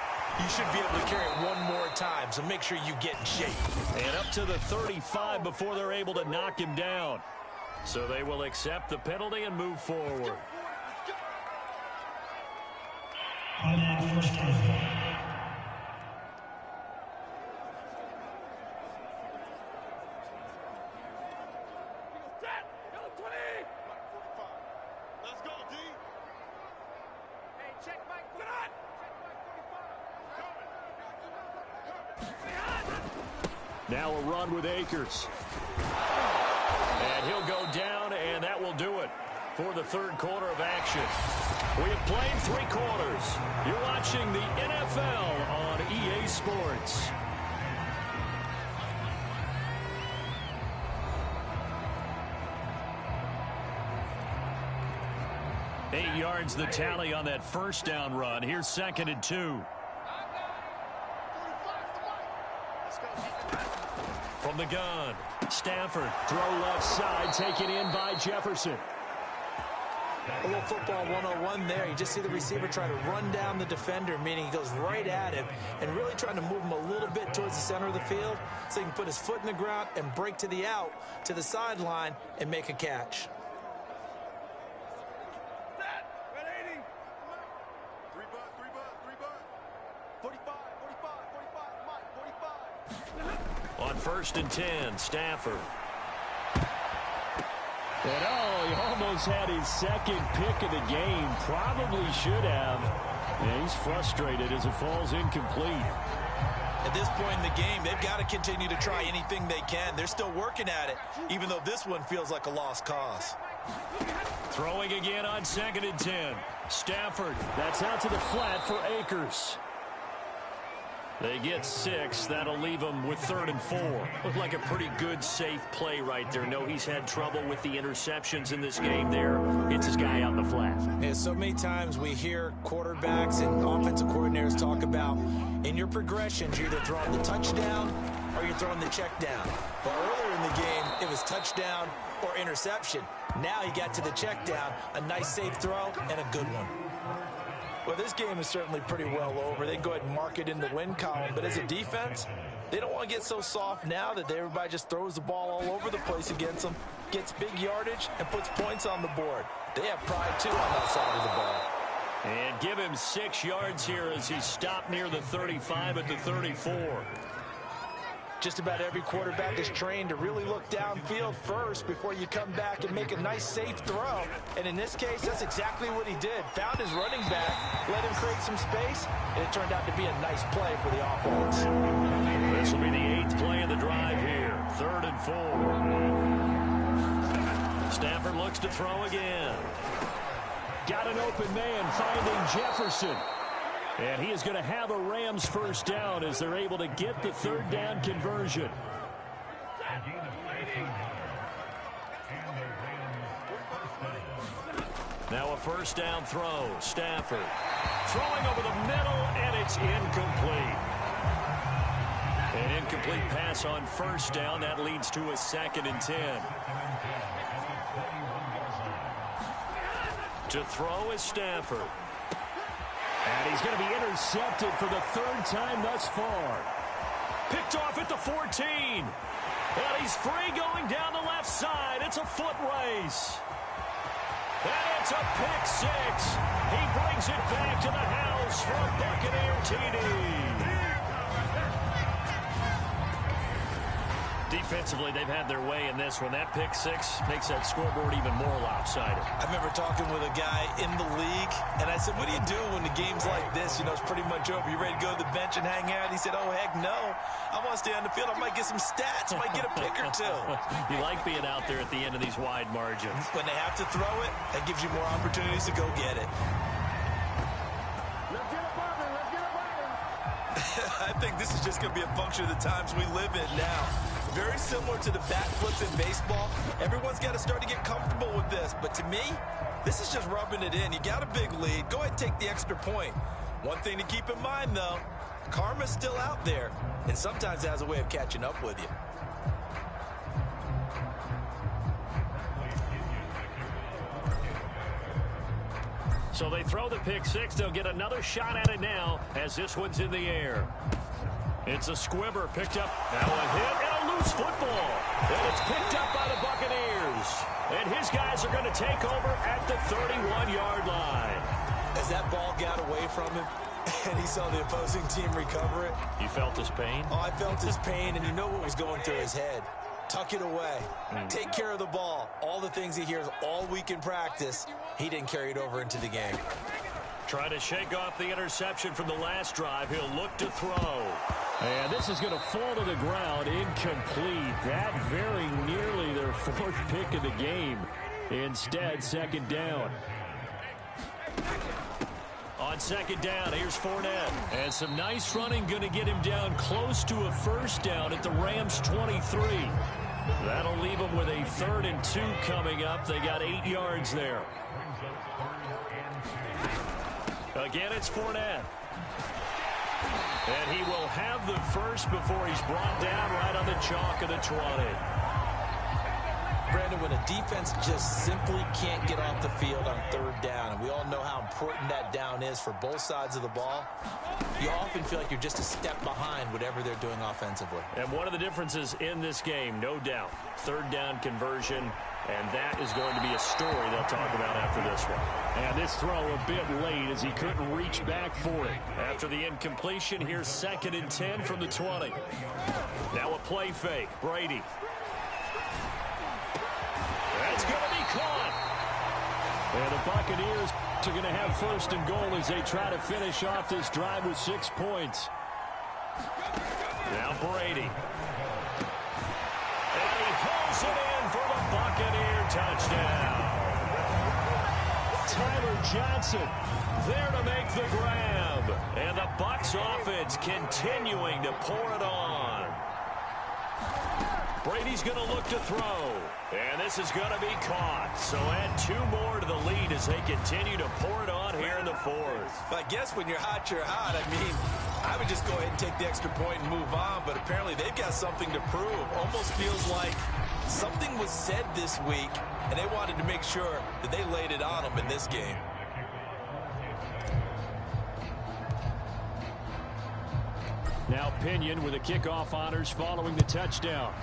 S3: you should be able to carry it one more time, so make sure you get in shape.
S1: And up to the 35 before they're able to knock him down. So they will accept the penalty and move forward. Now a run with Akers. And he'll go down, and that will do it. for the third quarter of action. We have played 3 quarters. You're watching the NFL on EA Sports. Eight yards the tally on that first down run. Here's 2nd and 2. From the gun, Stafford.
S2: Throw left side, taken in by Jefferson.
S3: A little football 101 there. You just see the receiver try to run down the defender, meaning he goes right at him and really trying to move him a little bit towards the center of the field so he can put his foot in the ground and break to the out, to the sideline, and make a catch.
S1: On 1st and 10, Stafford.
S2: And he almost had his 2nd pick of the game. Probably should have. And he's frustrated as it falls incomplete.
S3: At this point in the game, they've got to continue to try anything they can. They're still working at it, even though this one feels like a lost cause.
S1: Throwing again on 2nd and 10. Stafford.
S2: That's out to the flat for Akers.
S1: They get 6. That'll leave them with 3rd and 4. Looked like a pretty good, safe play right there. No, he's had trouble with the interceptions in this game there. Hits his guy out in the flat.
S3: Yeah, so many times we hear quarterbacks and offensive coordinators talk about in your progressions, you're either throwing the touchdown or you're throwing the check down. But earlier in the game, it was touchdown or interception. Now he got to the check down, a nice safe throw, and a good one. Well, this game is certainly pretty well over. They can go ahead and mark it in the win column. But as a defense, they don't want to get so soft now that everybody just throws the ball all over the place against them, gets big yardage, and puts points on the board. They have pride, too, on that side of the ball.
S1: And give him 6 yards here as he stopped near the 35 at the 34.
S3: Just about every quarterback is trained to really look downfield first before you come back and make a nice, safe throw. And in this case, that's exactly what he did. Found his running back, let him create some space, and it turned out to be a nice play for the offense.
S1: This will be the 8th play of the drive here. 3rd and 4. Stafford looks to throw again.
S2: Got an open man, finding Jefferson. And he is going to have a Rams first down as they're able to get the 3rd down conversion.
S1: Now a first down throw. Stafford throwing over the middle, and it's incomplete. An incomplete pass on first down. That leads to a 2nd and 10. To throw is Stafford.
S2: And he's going to be intercepted for the 3rd time thus far.
S1: Picked off at the 14. And he's free going down the left side. It's a foot race. And it's a pick 6. He brings it back to the house for a Buccaneer TD. Defensively, they've had their way in this one. That pick 6 makes that scoreboard even more lopsided.
S3: I remember talking with a guy in the league, and I said, what do you do when the game's like this? You know, it's pretty much over. You ready to go to the bench and hang out? He said, oh, heck no. I want to stay on the field. I might get some stats. I might get a pick or 2.
S1: You like being out there at the end of these wide margins.
S3: When they have to throw it, that gives you more opportunities to go get it. I think this is just going to be a function of the times we live in now. Very similar to the bat flips in baseball. Everyone's got to start to get comfortable with this. But to me, this is just rubbing it in. You got a big lead. Go ahead and take the extra point. One thing to keep in mind, though, karma's still out there, and sometimes it has a way of catching up with you.
S1: So they throw the pick 6. They'll get another shot at it now as this one's in the air. It's a squibber picked up. Now a hit and a loose football. And it's picked up by the Buccaneers. And his guys are going to take over at the 31-yard line.
S3: As that ball got away from him and he saw the opposing team recover it.
S1: You felt his pain?
S3: Oh, I felt his pain, and you know what was going through his head. Tuck it away. Take care of the ball. All the things he hears all week in practice, he didn't carry it over into the game.
S1: Trying to shake off the interception from the last drive. He'll look to throw.
S2: And this is going to fall to the ground, incomplete. That very nearly their 4th pick of the game.
S1: Instead, second down. On second down, here's Fournette. And some nice running, going to get him down close to a first down at the Rams' 23. That'll leave them with a 3rd and 2 coming up. They got 8 yards there. Again, it's Fournette. And he will have the first before he's brought down right on the chalk of the 20.
S3: Brandon, when a defense just simply can't get off the field on 3rd down, and we all know how important that down is for both sides of the ball, you often feel like you're just a step behind whatever they're doing offensively.
S1: And one of the differences in this game, no doubt, 3rd down conversion, and that is going to be a story they'll talk about after this one. And this throw a bit late as he couldn't reach back for it. After the incompletion, here's 2nd and 10 from the 20. Now a play fake. Brady. That's going to be caught. And the Buccaneers are going to have 1st and goal as they try to finish off this drive with 6 points. Now Brady. And he hauls it in for the Buccaneer touchdown. Tyler Johnson there to make the grab. And the Bucs offense continuing to pour it on. Brady's going to look to throw. And this is going to be caught. So add 2 more to the lead as they continue to pour it on here in the 4th.
S3: I guess when you're hot, you're hot. I mean, I would just go ahead and take the extra point and move on. But apparently they've got something to prove. Almost feels like something was said this week, and they wanted to make sure that they laid it on them in this game.
S1: Now Pinion with the kickoff honors following the touchdown.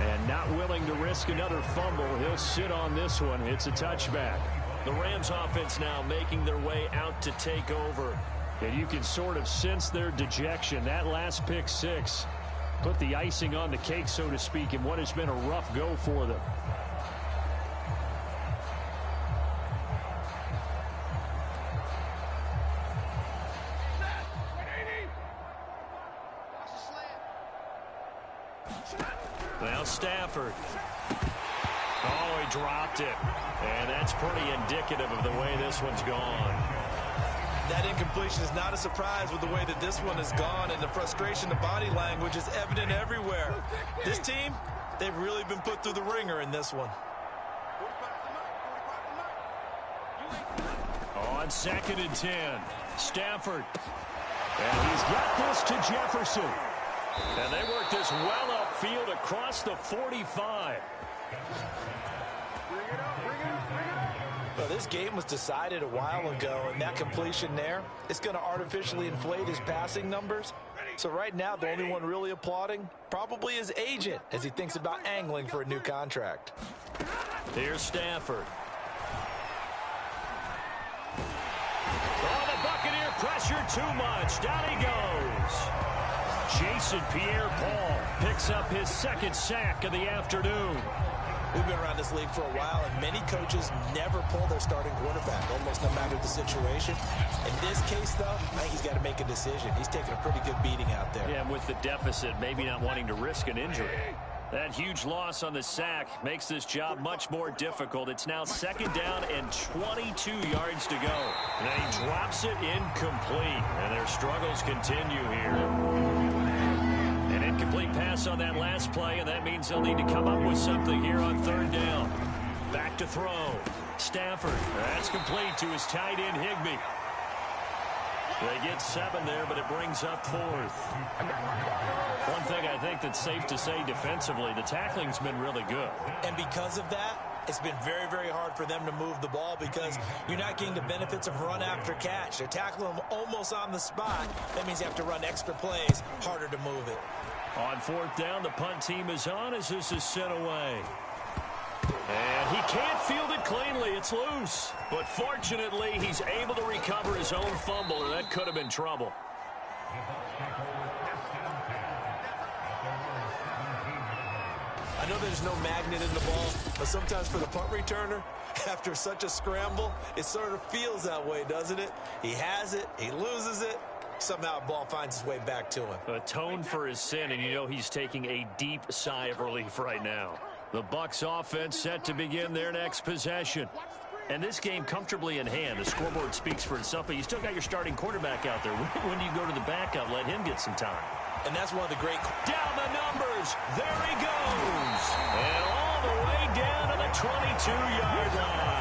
S1: And not willing to risk another fumble. He'll sit on this one. It's a touchback. The Rams offense now making their way out to take over. And you can sort of sense their dejection. That last pick 6 put the icing on the cake, so to speak, in what has been a rough go for them. Now Stafford. Oh, he dropped it. And that's pretty indicative of the way this one's gone.
S3: That incompletion is not a surprise with the way that this one has gone, and the frustration, the body language is evident everywhere. This team, they've really been put through the ringer in this one.
S1: On 2nd and 10, Stafford. And he's got this to Jefferson. And they work this well upfield across the 45.
S3: Well, this game was decided a while ago, and that completion there, it's going to artificially inflate his passing numbers. So right now, the only one really applauding probably his agent as he thinks about angling for a new contract.
S1: Here's Stafford. Oh, the Buccaneer pressure too much. Down he goes. Jason Pierre-Paul picks up his 2nd sack of the afternoon.
S3: We've been around this league for a while, and many coaches never pull their starting quarterback, almost no matter the situation. In this case, though, I think he's got to make a decision. He's taking a pretty good beating out there.
S1: Yeah, with the deficit, maybe not wanting to risk an injury. That huge loss on the sack makes this job much more difficult. It's now 2nd down and 22 yards to go. And he drops it incomplete, and their struggles continue here. An incomplete pass on that last play, and that means they'll need to come up with something here on 3rd down. Back to throw. Stafford. That's complete to his tight end, Higbee. They get 7 there, but it brings up 4th. One thing I think that's safe to say defensively, the tackling's been really good.
S3: And because of that, it's been very, very hard for them to move the ball because you're not getting the benefits of run after catch. They're tackling them almost on the spot. That means you have to run extra plays, harder to move it.
S1: On 4th down, the punt team is on as this is sent away. And he can't field it cleanly. It's loose. But fortunately, he's able to recover his own fumble, or that could have been trouble.
S3: I know there's no magnet in the ball, but sometimes for the punt returner, after such a scramble, it sort of feels that way, doesn't it? He has it, he loses it, somehow the ball finds its way back to him.
S1: Atone for his sin, and you know he's taking a deep sigh of relief right now. The Bucs offense set to begin their next possession. And this game comfortably in hand. The scoreboard speaks for itself, but you still got your starting quarterback out there. When do you go to the backup? Let him get some time.
S3: And that's one of the great...
S1: Down the numbers. There he goes. And all the way down to the 22-yard line.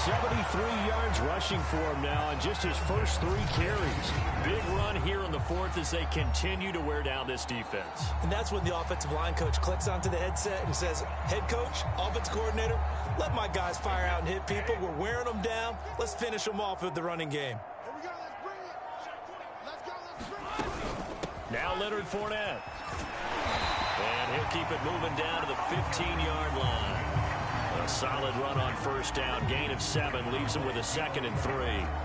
S1: 73 yards rushing for him now on just his first 3 carries. Big run here in the fourth as they continue to wear down this defense.
S3: And that's when the offensive line coach clicks onto the headset and says, head coach, offense coordinator, let my guys fire out and hit people. We're wearing them down. Let's finish them off with the running game.
S1: Now Leonard Fournette. And he'll keep it moving down to the 15-yard line. A solid run on first down. Gain of 7 leaves him with a 2nd and 3.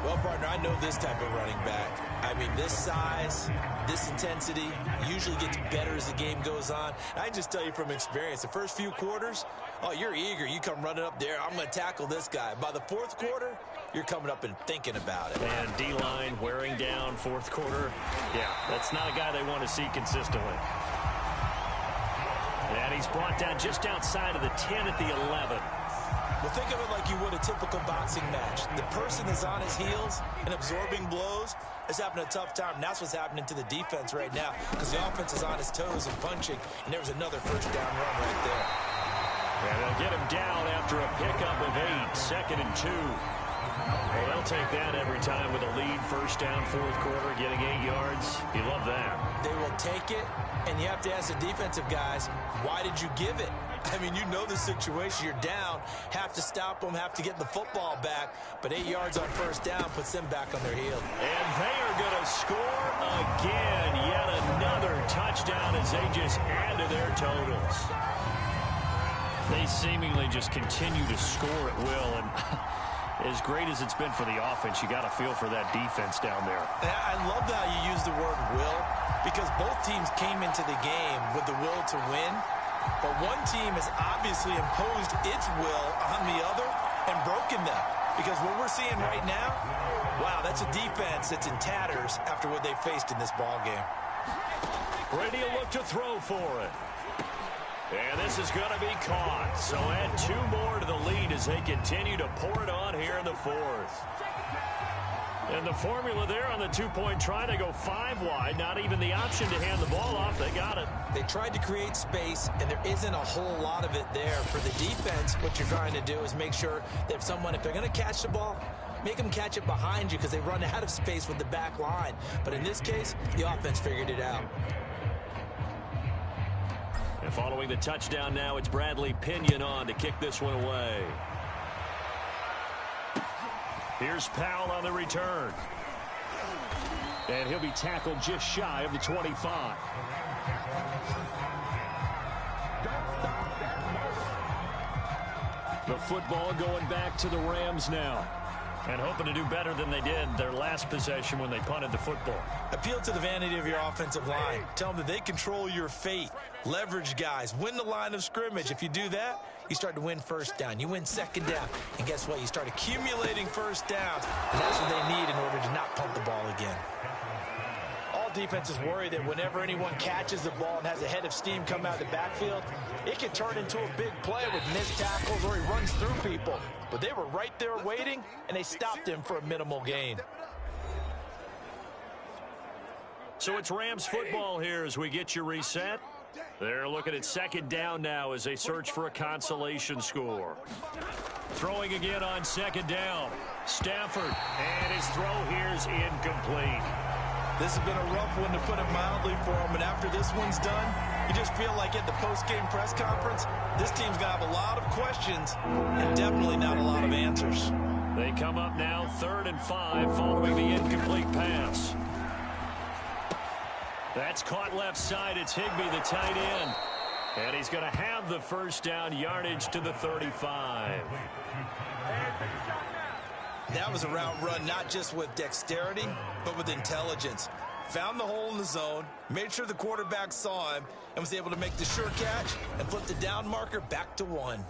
S3: Well, partner, I know this type of running back. I mean, this size, this intensity usually gets better as the game goes on. And I can just tell you from experience, the first few quarters, oh, you're eager. You come running up there. I'm going to tackle this guy. By the fourth quarter, you're coming up and thinking about it.
S1: And D-line wearing down fourth quarter. Yeah, that's not a guy they want to see consistently. And he's brought down just outside of the 10 at the 11.
S3: Well, think of it like you would a typical boxing match. The person is on his heels and absorbing blows is having a tough time. And that's what's happening to the defense right now because the offense is on his toes and punching. And there was another first down run right there.
S1: And they'll get him down after a pickup of 8, 2nd and 2. Well, they'll take that every time with a lead. First down, fourth quarter, getting 8 yards. You love that.
S3: They will take it, and you have to ask the defensive guys, why did you give it? I mean, you know the situation. You're down, have to stop them, have to get the football back. But 8 yards on first down puts them back on their heel.
S1: And they are going to score again. Yet another touchdown as they just add to their totals. They seemingly just continue to score at will. And as great as it's been for the offense, you got to feel for that defense down there.
S3: I love how you use the word will, because both teams came into the game with the will to win, but one team has obviously imposed its will on the other and broken them. Because what we're seeing right now, wow, that's a defense that's in tatters after what they faced in this ball game.
S1: Brady will look to throw for it. And this is going to be caught. So add 2 more to the lead as they continue to pour it on here in the fourth. And the formula there on the 2-point try to go 5 wide. Not even the option to hand the ball off. They got it.
S3: They tried to create space, and there isn't a whole lot of it there. For the defense, what you're trying to do is make sure that if they're going to catch the ball, make them catch it behind you because they run out of space with the back line. But in this case, the offense figured it out.
S1: And following the touchdown now, it's Bradley Pinion on to kick this one away. Here's Powell on the return. And he'll be tackled just shy of the 25. The football going back to the Rams now. And hoping to do better than they did their last possession when they punted the football.
S3: Appeal to the vanity of your offensive line. Tell them that they control your fate. Leverage guys. Win the line of scrimmage. If you do that, you start to win first down. You win second down. And guess what? You start accumulating first downs. And that's what they need in order to not punt the ball again. All defenses worry that whenever anyone catches the ball and has a head of steam come out of the backfield, it can turn into a big play with missed tackles or he runs through people. But they were right there waiting, and they stopped him for a minimal gain.
S1: So it's Rams football here as we get you reset. They're looking at second down now as they search for a consolation score. Throwing again on second down. Stafford, and his throw here is incomplete.
S3: This has been a rough one, to put it mildly, for him. And after this one's done, you just feel like at the post-game press conference, this team's going to have a lot of questions and definitely not a lot of answers.
S1: They come up now 3rd and 5 following the incomplete pass. That's caught left side. It's Higbee, the tight end. And he's going to have the first down, yardage to the 35.
S3: That was a route run not just with dexterity, but with intelligence. Found the hole in the zone, made sure the quarterback saw him, and was able to make the sure catch and flip the down marker back to 1.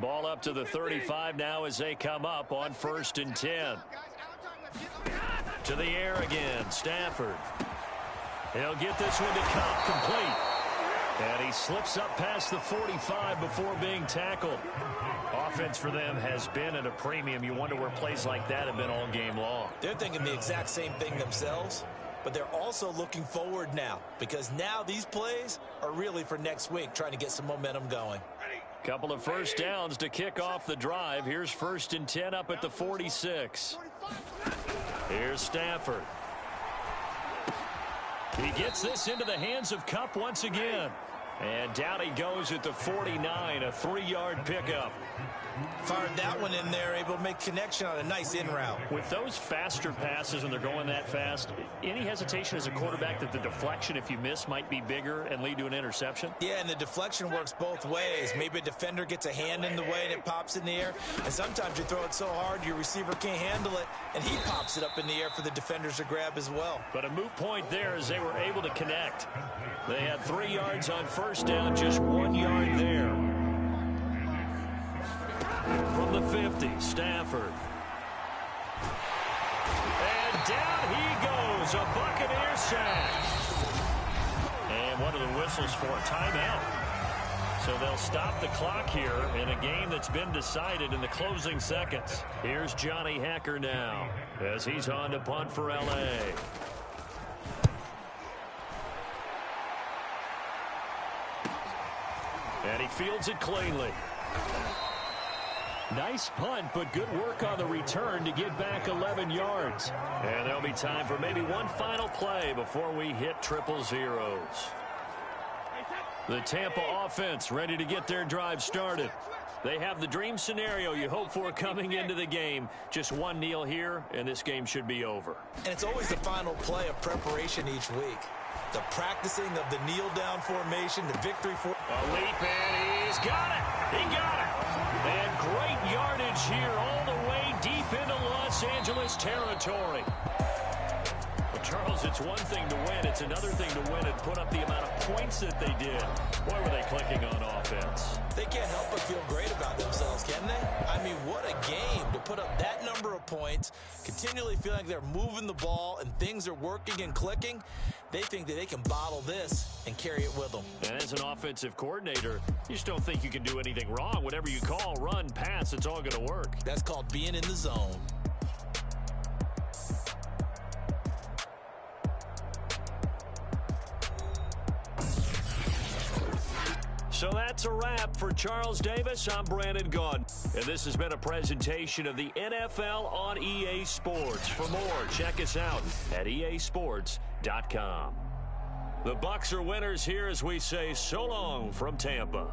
S1: Ball up to the 35 now as they come up on 1st and 10. To the air again, Stafford. He'll get this one to Cup, complete. And he slips up past the 45 before being tackled. Offense for them has been at a premium. You wonder where plays like that have been all game long.
S3: They're thinking the exact same thing themselves, but they're also looking forward now, because now these plays are really for next week, trying to get some momentum going.
S1: Couple of first downs to kick off the drive. Here's 1st and 10 up at the 46. Here's Stafford. He gets this into the hands of Cup once again. And down he goes at the 49, a 3-yard pickup.
S3: Fired that one in there, able to make connection on a nice in route.
S1: With those faster passes when they're going that fast, any hesitation as a quarterback that the deflection, if you miss, might be bigger and lead to an interception?
S3: Yeah, and the deflection works both ways. Maybe a defender gets a hand in the way and it pops in the air. And sometimes you throw it so hard your receiver can't handle it, and he pops it up in the air for the defenders to grab as well.
S1: But a moot point there as they were able to connect. They had 3 yards on first down, just 1 yard there. From the 50, Stafford. And down he goes, a Buccaneer sack. And one of the whistles for a timeout. So they'll stop the clock here in a game that's been decided in the closing seconds. Here's Johnny Hacker now as he's on to punt for L.A. And he fields it cleanly. Nice punt, but good work on the return to get back 11 yards. And there'll be time for maybe one final play before we hit triple zeros. The Tampa offense ready to get their drive started. They have the dream scenario you hope for coming into the game. Just one kneel here, and this game should be over.
S3: And it's always the final play of preparation each week. The practicing of the kneel-down formation, the victory for...
S1: A leap, and he's got it. He got it. And great yardage here all the way deep into Los Angeles territory. Well, Charles, it's one thing to win. It's another thing to win and put up the amount of points that they did. Boy, were they clicking on offense.
S3: They can't help but feel great about themselves, can they? I mean, what a game to put up that number of points, continually feeling like they're moving the ball and things are working and clicking. They think that they can bottle this and carry it with them.
S1: And as an offensive coordinator, you just don't think you can do anything wrong. Whatever you call, run, pass, it's all going to work.
S3: That's called being in the zone.
S1: So that's a wrap for Charles Davis. I'm Brandon Gaudin, and this has been a presentation of the NFL on EA Sports. For more, check us out at easports.com. The Bucs are winners here as we say so long from Tampa.